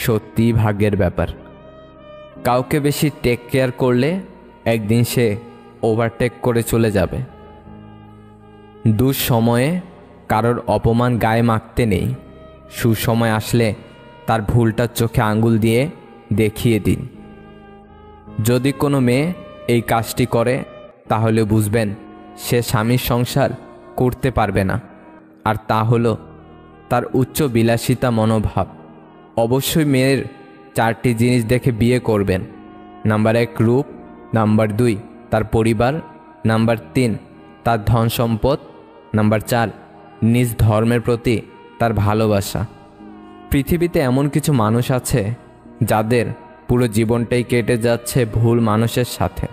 S1: সত্যিই ভাগ্যের ব্যাপার। কাউকে বেশি টেক কেয়ার করলে একদিন সে ওভারটেক করে চলে যাবে। দুঃসময়ে কারোর অপমান গায়ে মাখতে নেই। সুসময় আসলে তার ভুলটার চোখে আঙ্গুল দিয়ে দেখিয়ে দিন। যদি কোনো মেয়ে এই কাজটি করে, তাহলে বুঝবেন সে স্বামীর সংসার করতে পারবে না, আর তা হলো তার উচ্চ বিলাসিতা মনোভাব। অবশ্যই মেয়ের 4টি জিনিস দেখে বিয়ে করবেন। নাম্বার 1 রূপ, নাম্বার 2 তার পরিবার, নাম্বার 3 তার ধন সম্পদ, নাম্বার 4 নিজ ধর্মের প্রতি তার ভালোবাসা। পৃথিবীতে এমন কিছু মানুষ আছে যাদের পুরো জীবনটাই কেটে যাচ্ছে ভুল মানুষের সাথে।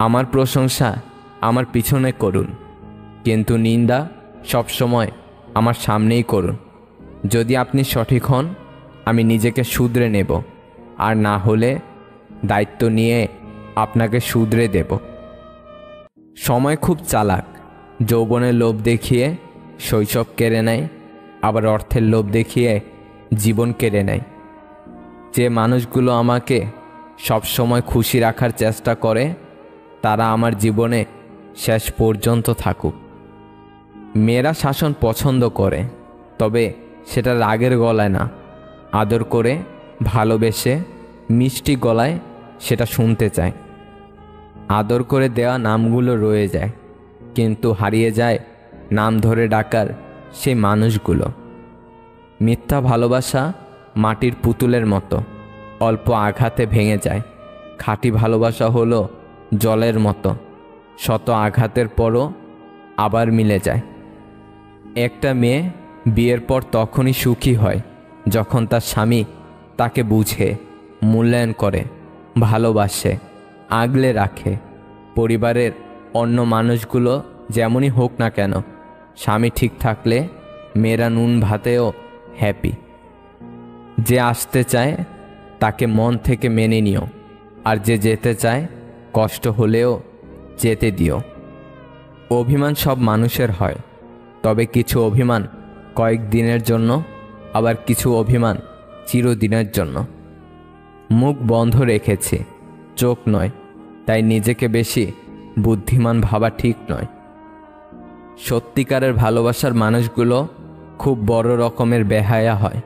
S1: আমার প্রশংসা আমার পিছনে করুন, কিন্তু নিন্দা সবসময় আমার সামনেই করুন। যদি আপনি সঠিক হন, আমি নিজেকে শুধরে নেব, আর না হলে দায়িত্ব নিয়ে আপনাকে শুধরে দেব। সময় খুব চালাক। যৌবনের লোভ দেখিয়ে শৈশব কেড়ে নেয়, আবার অর্থের লোভ দেখিয়ে জীবন কেড়ে নেয়। যে মানুষগুলো আমাকে সবসময় খুশি রাখার চেষ্টা করে, তারা আমার জীবনে শেষ পর্যন্ত থাকুক। মেয়েরা শাসন পছন্দ করে, তবে সেটা রাগের গলায় না, আদর করে ভালোবেসে মিষ্টি গলায় সেটা শুনতে চায়। আদর করে দেওয়া নামগুলো রয়ে যায়, কিন্তু হারিয়ে যায় নাম ধরে ডাকার সেই মানুষগুলো। মিথ্যা ভালোবাসা মাটির পুতুলের মতো, অল্প আঘাতে ভেঙে যায়। খাঁটি ভালোবাসা হলো জলের মতো, শত আঘাতের পরও আবার মিলে যায়। একটা মেয়ে বিয়ের পর তখনই সুখী হয় যখন তার স্বামী তাকে বুঝে, মূল্যায়ন করে, ভালোবাসে, আগলে রাখে। পরিবারের অন্য মানুষগুলো যেমনই হোক না কেন, স্বামী ঠিক থাকলে মেয়েরা নুন ভাতেও হ্যাপি। যে আসতে চায় তাকে মন থেকে মেনে নিও, আর যে যেতে চায় কষ্ট হলেও যেতে দিও। অভিমান সব মানুষের হয়, তবে কিছু অভিমান কয়েক দিনের জন্য, আবার কিছু অভিমান চিরদিনের জন্য। মুখ বন্ধ রেখেছি, চোখ নয়, তাই নিজেকে বেশি বুদ্ধিমান ভাবা ঠিক নয়। সত্যিকারের ভালোবাসার মানুষগুলো খুব বড় রকমের বেহায়া হয়।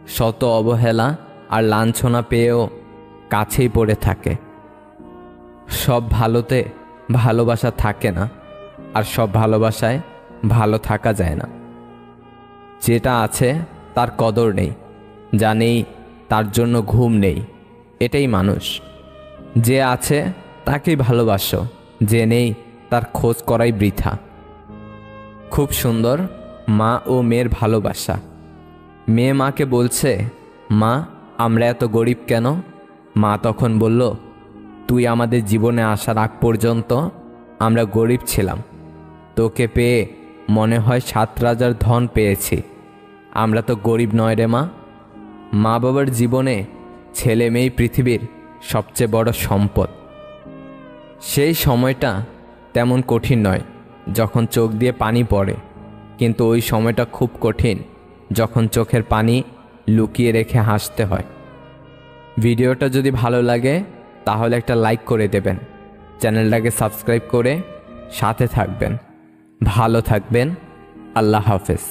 S1: শত অবহেলা আর লাঞ্ছনা পেয়েও কাছেই পড়ে থাকে। সব ভালোতে ভালোবাসা থাকে না, আর সব ভালোবাসায় ভালো থাকা যায় না। যেটা আছে তার কদর নেই, যা নেই তার জন্য ঘুম নেই, এটাই মানুষ। যে আছে তাকেই ভালোবাসো, যে নেই তার খোঁজ করাই বৃথা। খুব সুন্দর মা ও মেয়ের ভালোবাসা। মেয়ে মাকে বলছে, মা আমরা এত গরিব কেন? মা তখন বলল, তুই আমাদের জীবনে আসার আগ পর্যন্ত আমরা গরিব ছিলাম। তোকে পেয়ে মনে হয় 7 রাজার ধন পেয়েছি। আমরা তো গরিব নয় রে মা। মা বাবার জীবনে ছেলে মেয়েই পৃথিবীর সবচেয়ে বড় সম্পদ। সেই সময়টা তেমন কঠিন নয় যখন চোখ দিয়ে পানি পড়ে, কিন্তু ওই সময়টা খুব কঠিন যখন চোখের পানি লুকিয়ে রেখে হাসতে হয়। ভিডিওটা যদি ভালো লাগে তাহলে একটা লাইক করে দেবেন, চ্যানেলটাকে সাবস্ক্রাইব করে সাথে থাকবেন। ভালো থাকবেন। আল্লাহ হাফেজ।